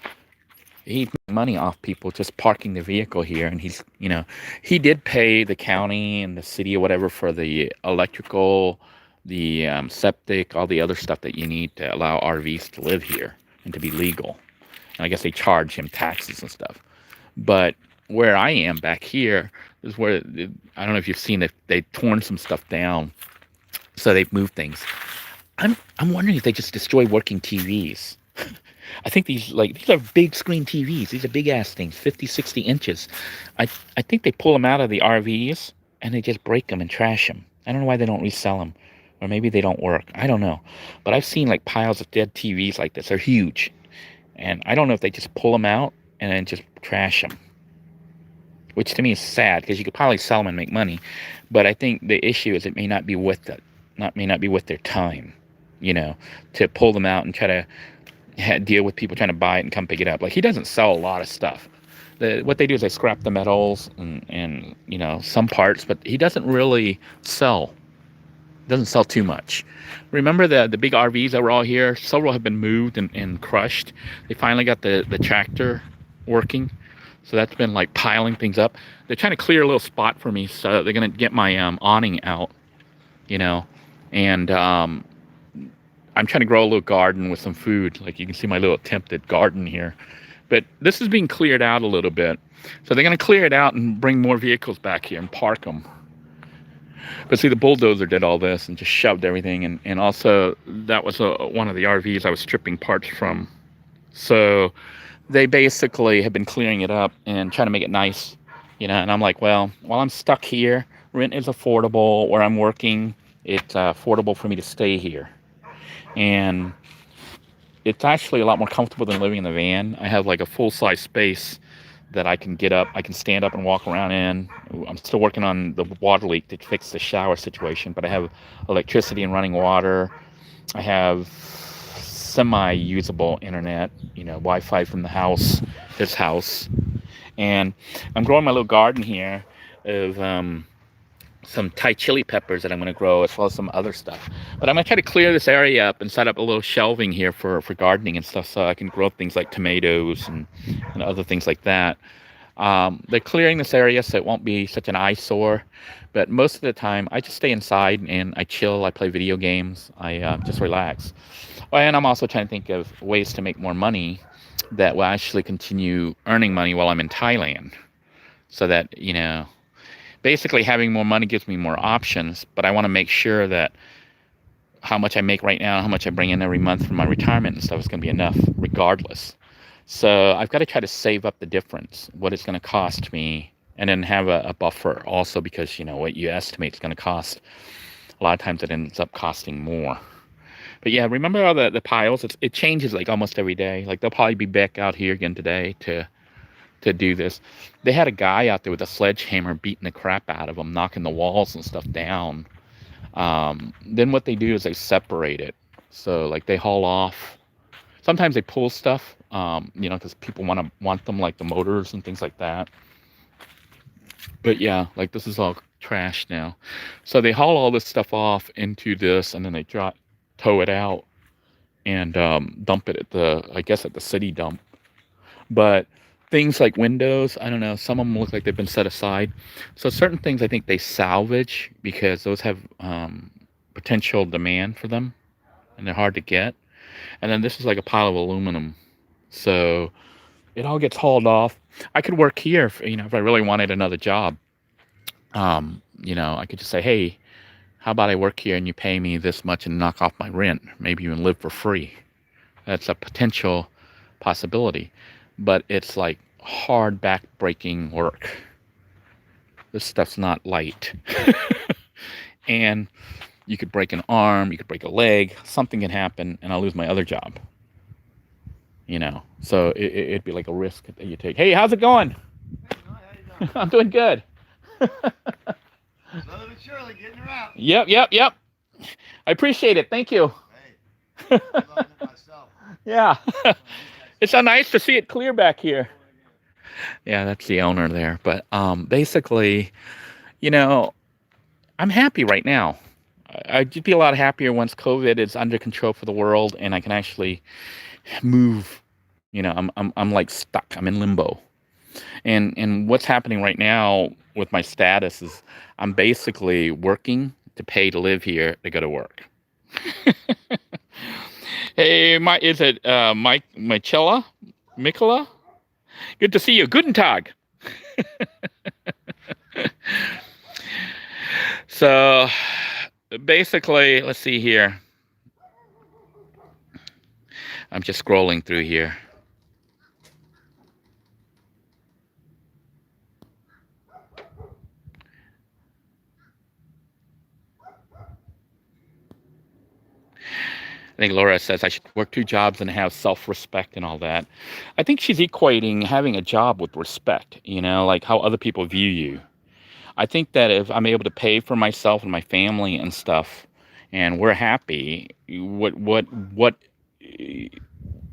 he made money off people just parking the vehicle here, and he's, you know, he did pay the county and the city or whatever for the electrical, the septic, all the other stuff that you need to allow RVs to live here and to be legal. And I guess they charge him taxes and stuff. But where I am back here is where, I don't know if you've seen it, they've torn some stuff down, so they've moved things. I'm wondering if they just destroy working TVs. I think these are big screen TVs. These are big ass things, 50, 60 inches. I think they pull them out of the RVs and they just break them and trash them. I don't know why they don't resell them, or maybe they don't work. I don't know. But I've seen like piles of dead TVs like this. They're huge. And I don't know if they just pull them out and then just trash them, which to me is sad, because you could probably sell them and make money. But I think the issue is it may not be worth it. May not be worth their time, you know, to pull them out and try to deal with people trying to buy it and come pick it up. Like, he doesn't sell a lot of stuff. What they do is they scrap the metals and you know, some parts, but he doesn't really sell Doesn't sell too much. Remember the big RVs that were all here? Several have been moved and crushed. They finally got the tractor working. So that's been like piling things up. They're trying to clear a little spot for me, so they're gonna get my awning out, you know, and I'm trying to grow a little garden with some food. Like you can see my little attempted garden here, but this is being cleared out a little bit. So they're gonna clear it out and bring more vehicles back here and park them. But see, the bulldozer did all this and just shoved everything, and also that was one of the RVs I was stripping parts from. So they basically have been clearing it up and trying to make it nice, you know. And I'm like, well, while I'm stuck here, rent is affordable. Where I'm working, it's affordable for me to stay here, and it's actually a lot more comfortable than living in the van. I have like a full-size space that I can get up, I can stand up and walk around in. I'm still working on the water leak to fix the shower situation, but I have electricity and running water. I have semi-usable internet, you know, Wi-Fi from the house, this house. And I'm growing my little garden here of some Thai chili peppers that I'm going to grow, as well as some other stuff. But I'm going to try to clear this area up and set up a little shelving here for gardening and stuff, so I can grow things like tomatoes and other things like that. They're clearing this area so it won't be such an eyesore. But most of the time, I just stay inside and I chill. I play video games. I just relax. And I'm also trying to think of ways to make more money that will actually continue earning money while I'm in Thailand. So that, you know, basically having more money gives me more options, but I want to make sure that how much I make right now, how much I bring in every month from my retirement and stuff is going to be enough regardless. So I've got to try to save up the difference, what it's going to cost me, and then have a buffer also, because, you know, what you estimate is going to cost, a lot of times it ends up costing more. But yeah, remember all the piles? It changes like almost every day. Like they'll probably be back out here again today to do this. They had a guy out there with a sledgehammer beating the crap out of them, knocking the walls and stuff down. Then what they do is they separate it. So like they haul off. Sometimes they pull stuff, you know, because people want them, like the motors and things like that. But yeah, like this is all trash now. So they haul all this stuff off into this, and then they tow it out and dump it at I guess at the city dump. But things like windows, I don't know, some of them look like they've been set aside. So certain things I think they salvage because those have potential demand for them and they're hard to get. And then this is like a pile of aluminum. So it all gets hauled off. I could work here, you know, if I really wanted another job. You know, I could just say, hey, how about I work here and you pay me this much and knock off my rent? Maybe even live for free. That's a potential possibility. But it's like hard back-breaking work. This stuff's not light. And you could break an arm, you could break a leg, something can happen, and I'll lose my other job. You know, so it'd be like a risk that you take. Hey, how's it going? Hey, how you doing? I'm doing good. Slowly but surely getting around. Yep. I appreciate it. Thank you. Hey, I'm loving it myself. Yeah. It's so nice to see it clear back here. Yeah, that's the owner there. But basically, you know, I'm happy right now. I'd be a lot happier once COVID is under control for the world and I can actually move. You know, I'm like stuck. I'm in limbo. And what's happening right now with my status is I'm basically working to pay to live here to go to work. Hey, is it Mike Michela? Mikola? Good to see you. Guten Tag. So basically, let's see here. I'm just scrolling through here. I think Laura says I should work 2 jobs and have self-respect and all that. I think she's equating having a job with respect, you know, like how other people view you. I think that if I'm able to pay for myself and my family and stuff, and we're happy,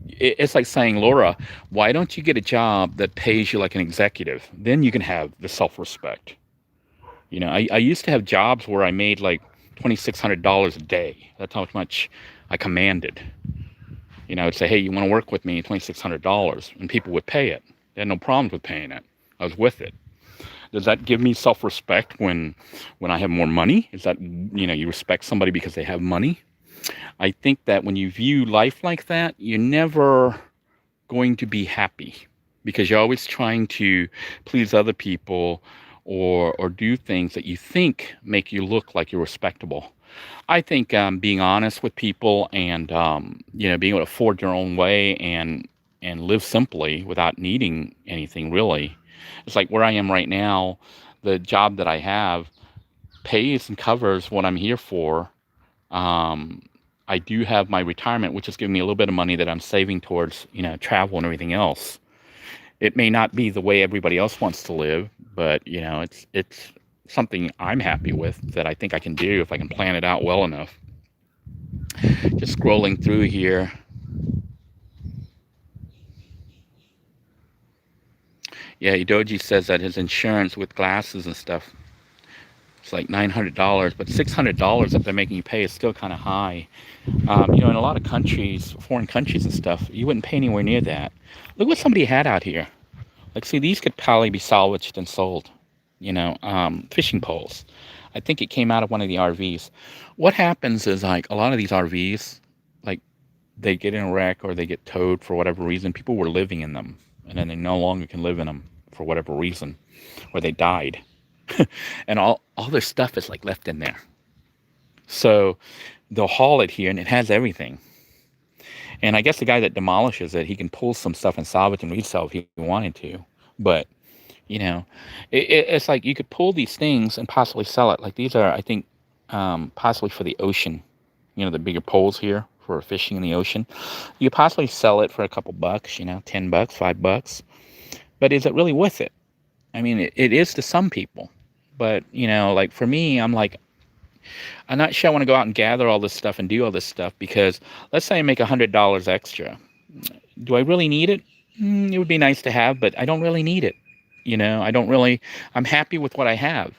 it's like saying, Laura, why don't you get a job that pays you like an executive? Then you can have the self-respect. You know, I used to have jobs where I made like $2,600 a day. That's how much I commanded. You know, I'd say, hey, you want to work with me, $2,600, and people would pay it. They had no problems with paying it. I was with it. Does that give me self-respect when I have more money? Is that, you know, you respect somebody because they have money? I think that when you view life like that, you're never going to be happy because you're always trying to please other people or do things that you think make you look like you're respectable. I think being honest with people and you know, being able to afford your own way and live simply without needing anything really. It's like where I am right now, the job that I have pays and covers what I'm here for. I do have my retirement, which is giving me a little bit of money that I'm saving towards, you know, travel and everything else. It may not be the way everybody else wants to live, but you know, it's something I'm happy with that I think I can do if I can plan it out well enough. Just scrolling through here. Yeah, Idoji says that his insurance with glasses and stuff, it's like $900, but $600 that they're making you pay is still kind of high. You know, in a lot of countries, foreign countries and stuff, you wouldn't pay anywhere near that. Look what somebody had out here. Like, see, these could probably be salvaged and sold. You know, fishing poles. I think it came out of one of the RVs. What happens is, like, a lot of these RVs, like, they get in a wreck or they get towed for whatever reason. People were living in them, and then they no longer can live in them for whatever reason, or they died. And all their stuff is, like, left in there. So they'll haul it here, and it has everything. And I guess the guy that demolishes it, he can pull some stuff and salvage and resell if he wanted to. But, you know, it's like you could pull these things and possibly sell it. Like these are, I think, possibly for the ocean. You know, the bigger poles here for fishing in the ocean. You could possibly sell it for a couple bucks, you know, $10, $5. But is it really worth it? I mean, it is to some people. But, you know, like for me, I'm like, I'm not sure I want to go out and gather all this stuff and do all this stuff because let's say I make $100 extra. Do I really need it? It would be nice to have, but I don't really need it. You know, I'm happy with what I have.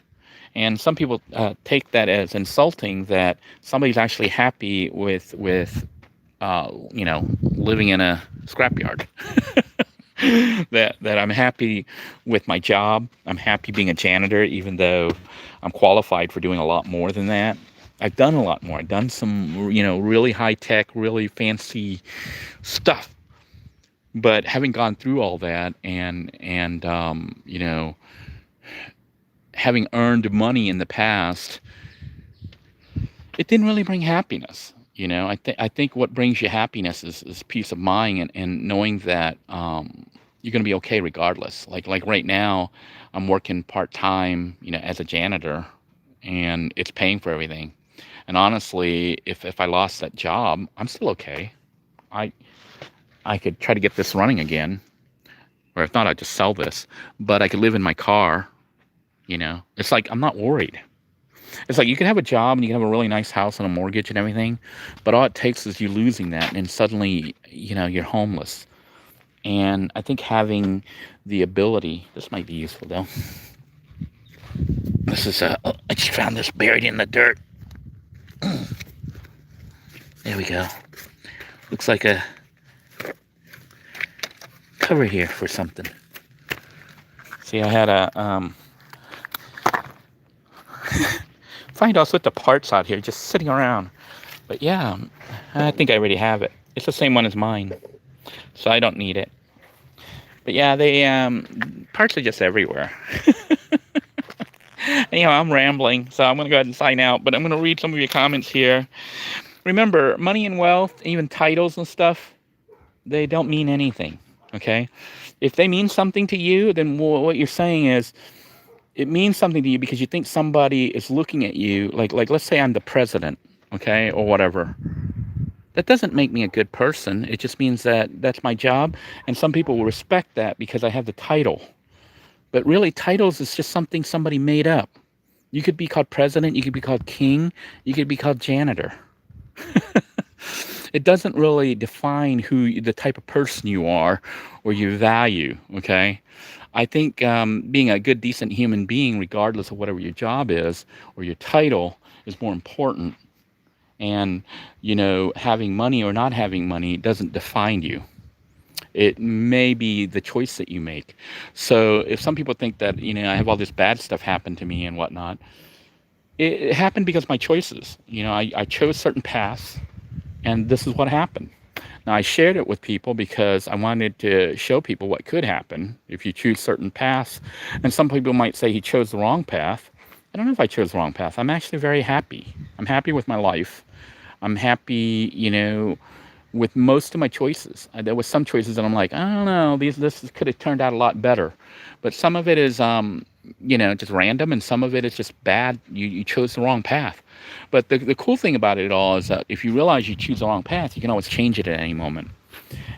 And some people take that as insulting that somebody's actually happy with you know, living in a scrapyard. that I'm happy with my job. I'm happy being a janitor, even though I'm qualified for doing a lot more than that. I've done a lot more. I've done some, you know, really high tech, really fancy stuff. But having gone through all that and you know, having earned money in the past, it didn't really bring happiness. You know, I think what brings you happiness is peace of mind and knowing that you're going to be okay regardless. Like right now, I'm working part-time, you know, as a janitor, and it's paying for everything. And honestly, if I lost that job, I'm still okay. I could try to get this running again, or if not, I'd just sell this. But I could live in my car, you know. It's like I'm not worried. It's like you can have a job and you can have a really nice house and a mortgage and everything, but all it takes is you losing that, and suddenly, you know, you're homeless. And I think having the ability, this might be useful though. This is I just found this buried in the dirt. There we go. Looks like a cover here for something. See, I had a find all sorts of parts out here just sitting around. But yeah, I think I already have it. It's the same one as mine, so I don't need it. But yeah, they parts are just everywhere. Anyhow, I'm rambling, so I'm going to go ahead and sign out. But I'm going to read some of your comments here. Remember, money and wealth, even titles and stuff, they don't mean anything, okay? If they mean something to you, then what you're saying is, it means something to you because you think somebody is looking at you, like let's say I'm the president, okay, or whatever. That doesn't make me a good person. It just means that that's my job, and some people will respect that because I have the title. But really, titles is just something somebody made up. You could be called president, you could be called king, you could be called janitor. It doesn't really define who the type of person you are or your value, okay? I think being a good, decent human being, regardless of whatever your job is or your title, is more important. And, you know, having money or not having money doesn't define you. It may be the choice that you make. So if some people think that, you know, I have all this bad stuff happen to me and whatnot, it happened because of my choices. You know, I chose certain paths, and this is what happened. Now, I shared it with people because I wanted to show people what could happen if you choose certain paths. And some people might say he chose the wrong path. I don't know if I chose the wrong path. I'm actually very happy. I'm happy with my life. I'm happy, you know, with most of my choices. There was some choices that I'm like, I don't know, this could have turned out a lot better. But some of it is, you know, just random, and some of it is just bad. You chose the wrong path. But the cool thing about it all is that if you realize you choose the wrong path, you can always change it at any moment.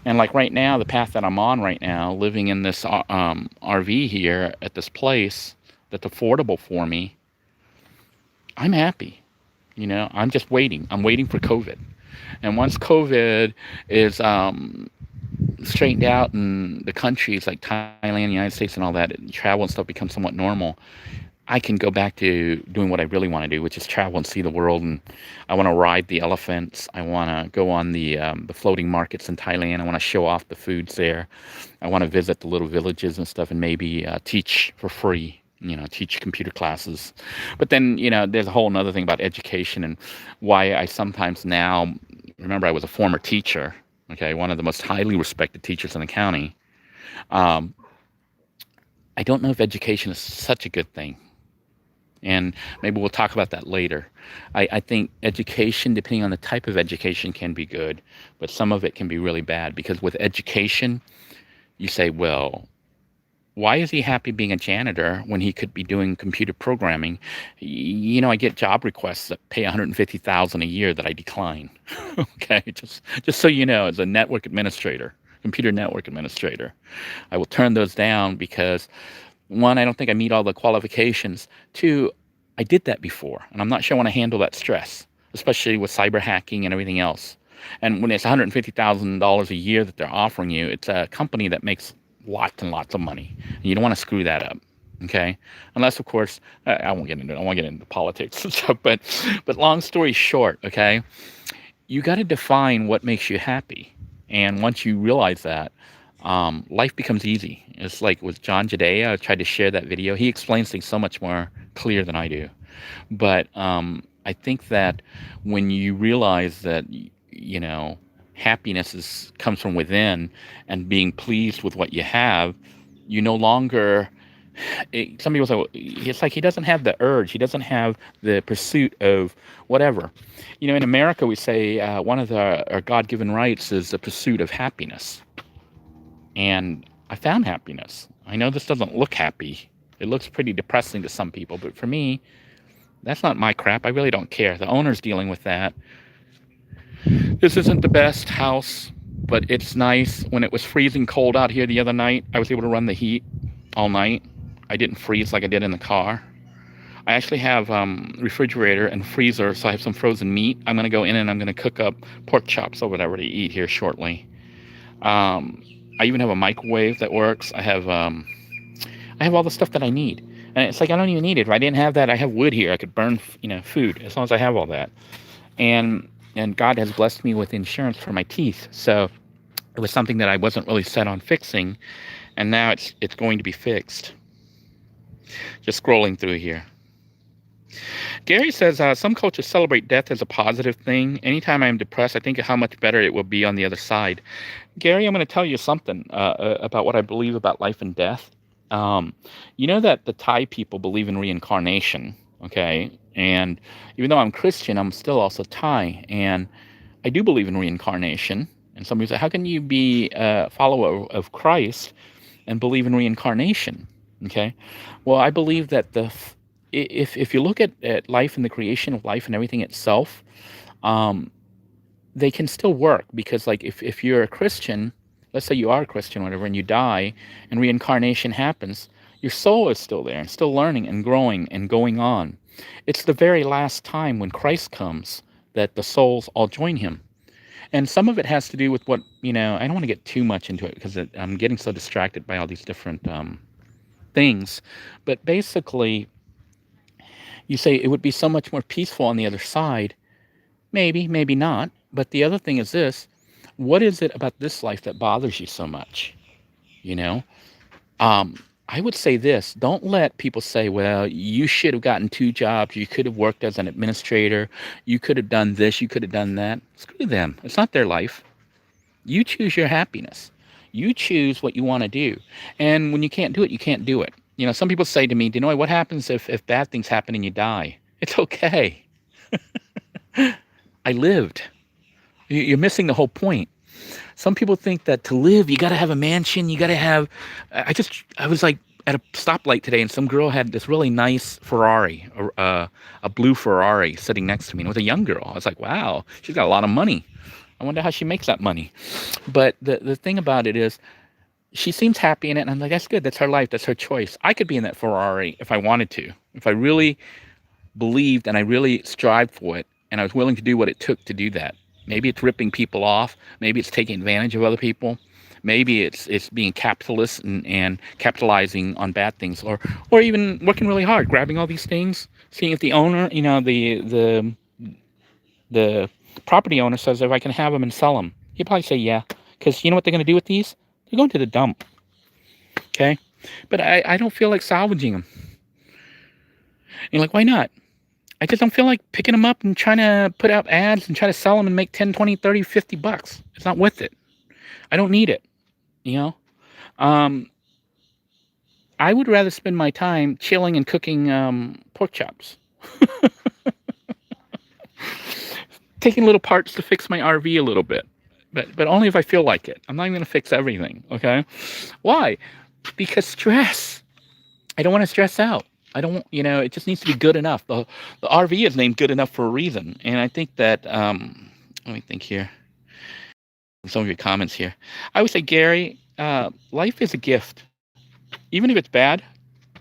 And like right now, the path that I'm on right now, living in this RV here at this place that's affordable for me, I'm happy. You know, I'm just waiting. I'm waiting for COVID. And once COVID is straightened out in the countries like Thailand, the United States, and all that, and travel and stuff becomes somewhat normal, I can go back to doing what I really want to do, which is travel and see the world. And I want to ride the elephants. I want to go on the floating markets in Thailand. I want to show off the foods there. I want to visit the little villages and stuff, and maybe teach for free. You know, teach computer classes. But then, you know, there's a whole other thing about education and why I sometimes now remember I was a former teacher. Okay, one of the most highly respected teachers in the county. Um, I don't know if education is such a good thing. And maybe we'll talk about that later. I think education, depending on the type of education, can be good, but some of it can be really bad because with education, you say, well, why is he happy being a janitor when he could be doing computer programming? You know, I get job requests that pay 150,000 a year that I decline. Okay, just so you know, as a network administrator, computer network administrator, I will turn those down because one, I don't think I meet all the qualifications. Two, I did that before, and I'm not sure I want to handle that stress, especially with cyber hacking and everything else. And when it's $150,000 a year that they're offering you, it's a company that makes lots and lots of money. And you don't want to screw that up. Okay, unless of course I won't get into it. I won't get into politics and stuff. But long story short, okay, you got to define what makes you happy, and once you realize that, life becomes easy. It's like with John Jadea. I tried to share that video. He explains things so much more clear than I do. But I think that when you realize that you know happiness comes from within and being pleased with what you have, you no longer some people say, well, it's like he doesn't have the urge, he doesn't have the pursuit of whatever. You know, in America we say one of our God-given rights is the pursuit of happiness. And I found happiness. I know this doesn't look happy, it looks pretty depressing to some people, but for me, that's not my crap. I really don't care. The owner's dealing with that. This isn't the best house, but it's nice. When it was freezing cold out here the other night, I was able to run the heat all night. I didn't freeze like I did in the car. I actually have refrigerator and freezer, so I have some frozen meat. I'm going to go in and I'm going to cook up pork chops or whatever to eat here shortly. I even have a microwave that works. I have all the stuff that I need. And it's like I don't even need it. If I didn't have that, I have wood here. I could burn, you know, food as long as I have all that. And God has blessed me with insurance for my teeth. So it was something that I wasn't really set on fixing, and now it's going to be fixed. Just scrolling through here. Gary says, some cultures celebrate death as a positive thing. Anytime I'm depressed, I think of how much better it will be on the other side. Gary, I'm going to tell you something about what I believe about life and death. You know that the Thai people believe in reincarnation, okay? And even though I'm Christian, I'm still also Thai. And I do believe in reincarnation. And some people say, how can you be a follower of Christ and believe in reincarnation? Okay? Well, I believe that if you look at life and the creation of life and everything itself, they can still work. Because like if you're a Christian, let's say you are a Christian or whatever, and you die and reincarnation happens, your soul is still there and still learning and growing and going on. It's the very last time when Christ comes that the souls all join him. And some of it has to do with what, you know, I don't want to get too much into it because I'm getting so distracted by all these different things. But basically, You say it would be so much more peaceful on the other side. Maybe, maybe not. But the other thing is this: what is it about this life that bothers you so much? You know, I would say this: don't let people say, "Well, you should have gotten two jobs. You could have worked as an administrator. You could have done this. You could have done that." Screw them. It's not their life. You choose your happiness. You choose what you want to do. And when you can't do it, you can't do it. Some people say to me, Denoy, what happens if bad things happen and you die? It's okay. I lived. You're missing the whole point. Some people think that to live, you got to have a mansion. You got to have. I was like at a stoplight today, and some girl had this really nice Ferrari, a blue Ferrari, sitting next to me. And it was a young girl. I was like, wow, she's got a lot of money. I wonder how she makes that money. But the thing about it is, she seems happy in it, and I'm like, that's good. That's her life. That's her choice. I could be in that Ferrari if I wanted to. If I really believed and I really strived for it, and I was willing to do what it took to do that. Maybe it's ripping people off. Maybe it's taking advantage of other people. Maybe it's being capitalist and capitalizing on bad things, or even working really hard, grabbing all these things, seeing if the owner, the property owner says if I can have them and sell them. He'd probably say yeah, because you know what they're going to do with these? They're going to the dump. Okay, but I don't feel like salvaging them. You're like, why not? I just don't feel like picking them up and trying to put out ads and try to sell them and make 10, 20, 30, 50 bucks. It's not worth it. I don't need it, I would rather spend my time chilling and cooking pork chops. Taking little parts to fix my RV a little bit. But only if I feel like it. I'm not even going to fix everything, okay? Why? Because stress. I don't want to stress out. I don't, it just needs to be good enough. The RV is named good enough for a reason. And I think that, let me think here. Some of your comments here. I would say, Gary, life is a gift. Even if it's bad,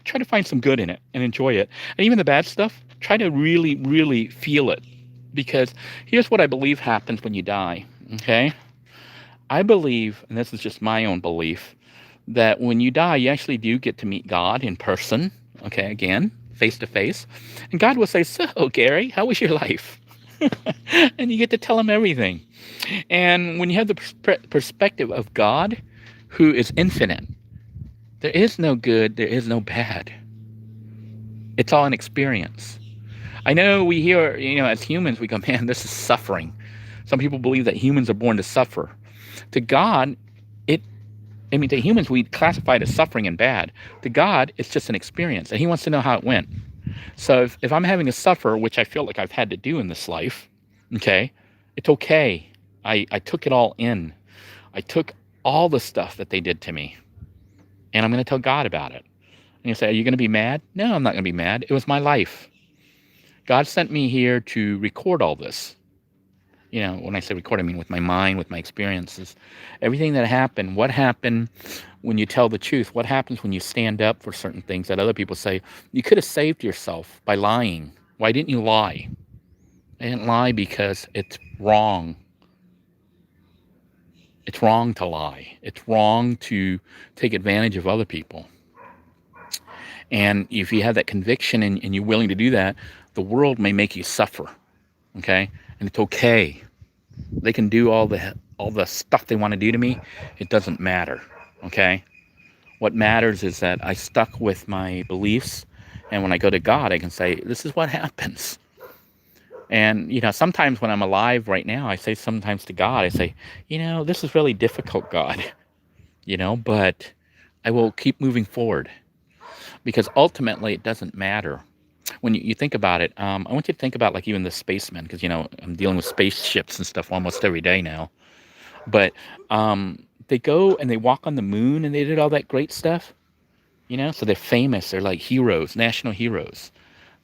try to find some good in it and enjoy it. And even the bad stuff, try to really, really feel it. Because here's what I believe happens when you die, okay? I believe, and this is just my own belief, that when you die, you actually do get to meet God in person. Okay, again, face to face. And God will say, so, Gary, how was your life? And you get to tell him everything. And when you have the perspective of God, who is infinite, there is no good, there is no bad. It's all an experience. I know we hear, as humans, we go, man, this is suffering. Some people believe that humans are born to suffer. To God, to humans, we classify it as suffering and bad. To God, it's just an experience, and he wants to know how it went. So if I'm having to suffer, which I feel like I've had to do in this life, okay, it's okay. I took it all in. I took all the stuff that they did to me, and I'm going to tell God about it. And you say, are you going to be mad? No, I'm not going to be mad. It was my life. God sent me here to record all this. When I say record, I mean with my mind, with my experiences. Everything that happened, what happened when you tell the truth? What happens when you stand up for certain things that other people say, you could have saved yourself by lying. Why didn't you lie? I didn't lie because it's wrong. It's wrong to lie. It's wrong to take advantage of other people. And if you have that conviction and you're willing to do that, the world may make you suffer. Okay? And it's okay. They can do all the stuff they want to do to me. It doesn't matter. Okay? What matters is that I stuck with my beliefs, and when I go to God, I can say, this is what happens. And, sometimes when I'm alive right now, I say sometimes to God, I say, this is really difficult, God. But I will keep moving forward. Because ultimately, it doesn't matter. When you think about it, I want you to think about like even the spacemen, because, I'm dealing with spaceships and stuff almost every day now. But they go and they walk on the moon and they did all that great stuff, so they're famous. They're like heroes, national heroes.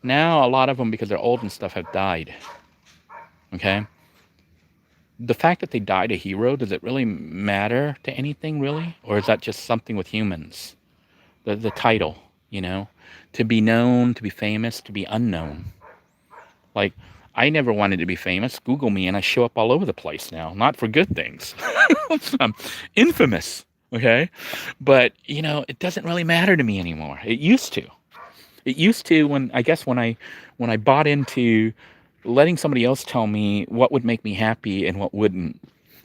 Now, a lot of them, because they're old and stuff, have died. Okay? The fact that they died a hero, does it really matter to anything, really? Or is that just something with humans? The title, to be known, to be famous, to be unknown. Like, I never wanted to be famous. Google me and I show up all over the place now. Not for good things. I'm infamous, okay? But, it doesn't really matter to me anymore. It used to. It used to, when I bought into letting somebody else tell me what would make me happy and what wouldn't.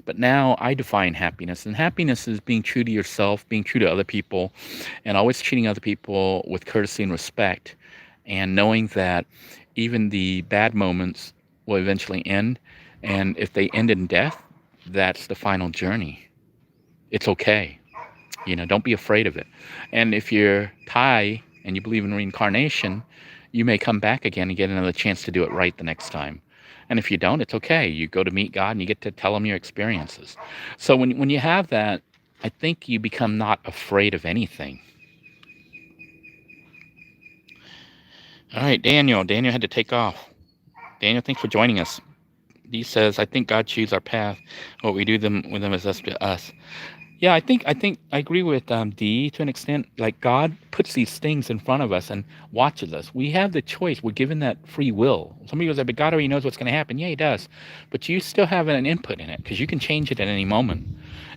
But now I define happiness, and happiness is being true to yourself, being true to other people, and always treating other people with courtesy and respect, and knowing that even the bad moments will eventually end, and if they end in death, that's the final journey. It's okay. Don't be afraid of it. And if you're Thai and you believe in reincarnation, you may come back again and get another chance to do it right the next time. And if you don't, it's okay. You go to meet God and you get to tell him your experiences. So when you have that, I think you become not afraid of anything. All right, Daniel. Daniel had to take off. Daniel, thanks for joining us. He says, I think God chooses our path. What we do with them is up to us. Yeah, I agree with D to an extent. Like, God puts these things in front of us and watches us. We have the choice. We're given that free will. Somebody goes, but God already knows what's going to happen. Yeah, he does. But you still have an input in it because you can change it at any moment.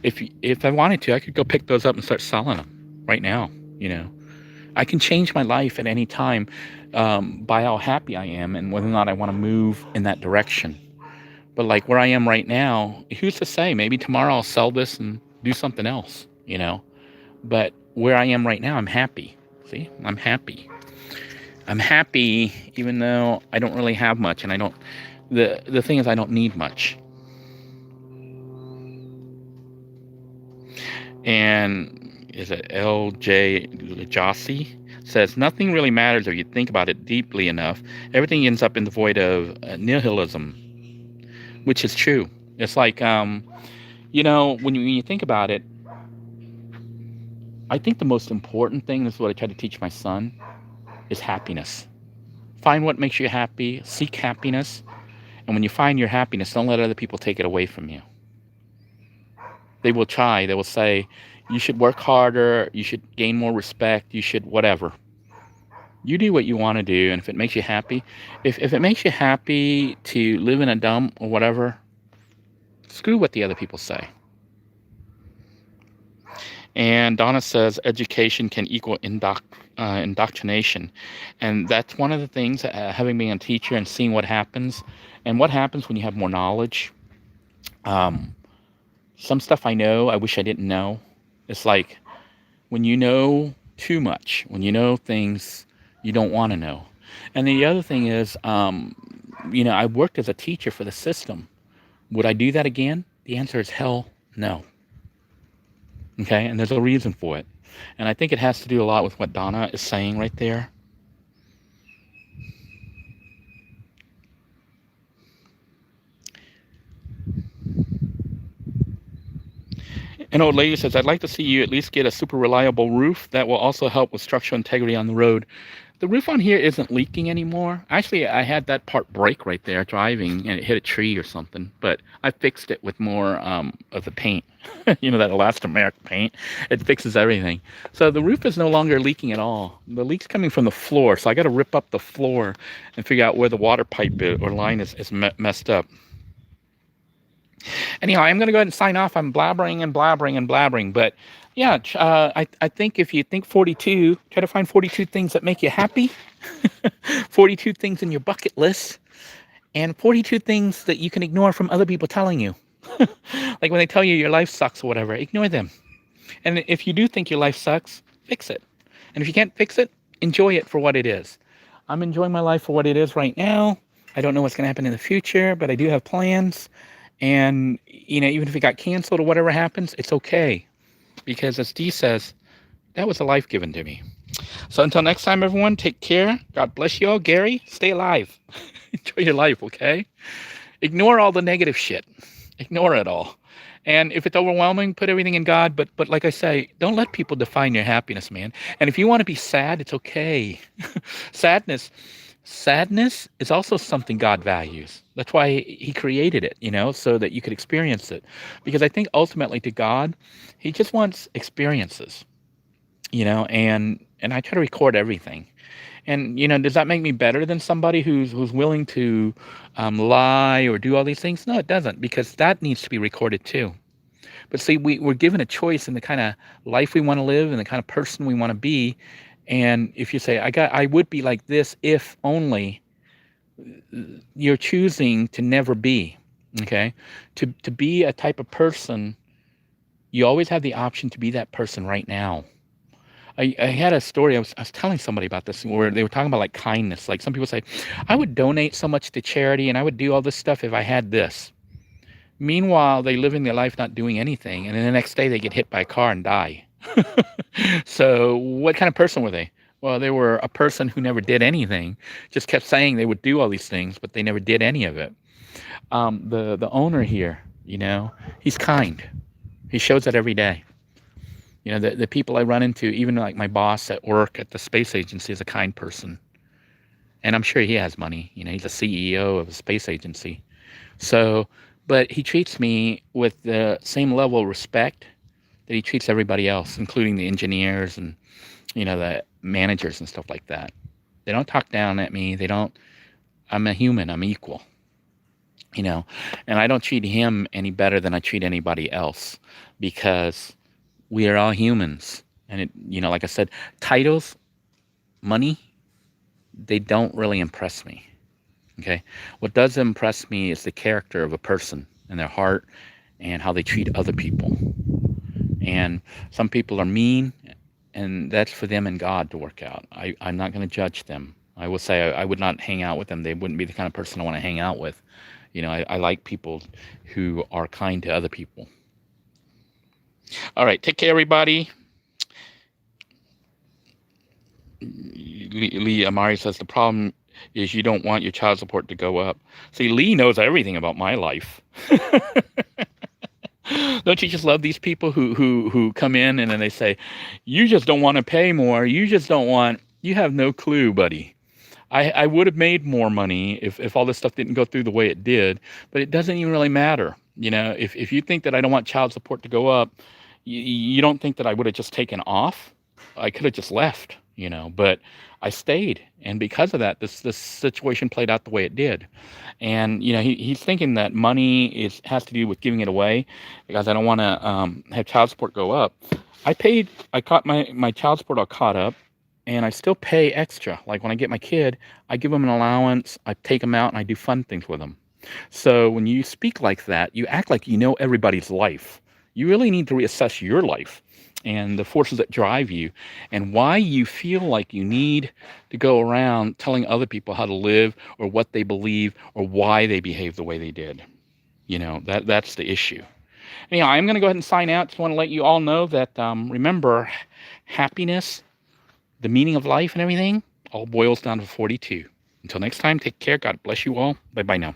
If I wanted to, I could go pick those up and start selling them right now. I can change my life at any time by how happy I am and whether or not I want to move in that direction. But like where I am right now, who's to say? Maybe tomorrow I'll sell this and do something else, But where I am right now, I'm happy. See, I'm happy. I'm happy even though I don't really have much, and I don't. The thing is, I don't need much. And is it L.J. Jossi says nothing really matters if you think about it deeply enough. Everything ends up in the void of nihilism, which is true. It's like when you think about it, I think the most important thing, this is what I try to teach my son, is happiness. Find what makes you happy, seek happiness, and when you find your happiness, don't let other people take it away from you. They will try, they will say, you should work harder, you should gain more respect, you should whatever. You do what you want to do, and if it makes you happy, if it makes you happy to live in a dump or whatever, screw what the other people say. And Donna says education can equal indoctrination. And that's one of the things, having been a teacher and seeing what happens. And what happens when you have more knowledge. Some stuff I know, I wish I didn't know. It's like when you know too much, when you know things you don't want to know. And the other thing is, I worked as a teacher for the system. Would I do that again? The answer is hell no. Okay, and there's a reason for it. And I think it has to do a lot with what Donna is saying right there. An old lady says, I'd like to see you at least get a super reliable roof that will also help with structural integrity on the road. The roof on here isn't leaking anymore. Actually, I had that part break right there driving, and it hit a tree or something. But I fixed it with more of the paint. That elastomeric paint. It fixes everything. So the roof is no longer leaking at all. The leak's coming from the floor. So I got to rip up the floor and figure out where the water pipe or line is messed up. Anyhow, I'm going to go ahead and sign off. I'm blabbering and blabbering and blabbering. But yeah, I think if you think 42, try to find 42 things that make you happy, 42 things in your bucket list, and 42 things that you can ignore from other people telling you. Like when they tell you your life sucks or whatever, ignore them. And if you do think your life sucks, fix it. And if you can't fix it, enjoy it for what it is. I'm enjoying my life for what it is right now. I don't know what's going to happen in the future, but I do have plans. And, even if it got canceled or whatever happens, it's okay. Because as Dee says, that was a life given to me. So until next time, everyone, take care. God bless you all. Gary, stay alive. Enjoy your life, okay? Ignore all the negative shit. Ignore it all. And if it's overwhelming, put everything in God. But like I say, don't let people define your happiness, man. And if you want to be sad, it's okay. Sadness is also something God values. That's why he created it, so that you could experience it. Because I think ultimately to God, he just wants experiences, and I try to record everything. And, does that make me better than somebody who's willing to lie or do all these things? No, it doesn't, because that needs to be recorded too. But see, we're given a choice in the kind of life we want to live and the kind of person we want to be. And if you say, I would be like this if only, you're choosing to never be. Okay. To be a type of person, you always have the option to be that person right now. I had a story. I was telling somebody about this where they were talking about like kindness. Like some people say, I would donate so much to charity and I would do all this stuff if I had this. Meanwhile, they living their life not doing anything, and then the next day they get hit by a car and die. So, what kind of person were they? Well, they were a person who never did anything, just kept saying they would do all these things, but they never did any of it. The owner here, he's kind. He shows that every day. The people I run into, even like my boss at work at the space agency, is a kind person, and I'm sure he has money. He's a CEO of a space agency, so. But he treats me with the same level of respect that he treats everybody else, including the engineers and, the managers and stuff like that. They don't talk down at me. I'm a human. I'm equal, and I don't treat him any better than I treat anybody else because we are all humans. And like I said, titles, money, they don't really impress me. Okay. What does impress me is the character of a person and their heart and how they treat other people. And some people are mean, and that's for them and God to work out. I'm not going to judge them. I will say I would not hang out with them. They wouldn't be the kind of person I want to hang out with. I like people who are kind to other people. All right. Take care, everybody. Lee Amari says the problem is you don't want your child support to go up. See, Lee knows everything about my life. Don't you just love these people who come in and then they say, you just don't want to pay more. You have no clue, buddy. I would have made more money if all this stuff didn't go through the way it did, but it doesn't even really matter. If you think that I don't want child support to go up, you don't think that I would have just taken off. I could have just left, but I stayed. And because of that, this situation played out the way it did. And, he's thinking that money has to do with giving it away because I don't want to have child support go up. I caught my child support all caught up, and I still pay extra. Like when I get my kid, I give them an allowance, I take them out, and I do fun things with them. So when you speak like that, you act like you know everybody's life. You really need to reassess your life and the forces that drive you and why you feel like you need to go around telling other people how to live or what they believe or why they behave the way they did. That's the issue. Anyhow, I'm going to go ahead and sign out. Just want to let you all know that, remember, happiness, the meaning of life and everything all boils down to 42. Until next time, take care. God bless you all. Bye-bye now.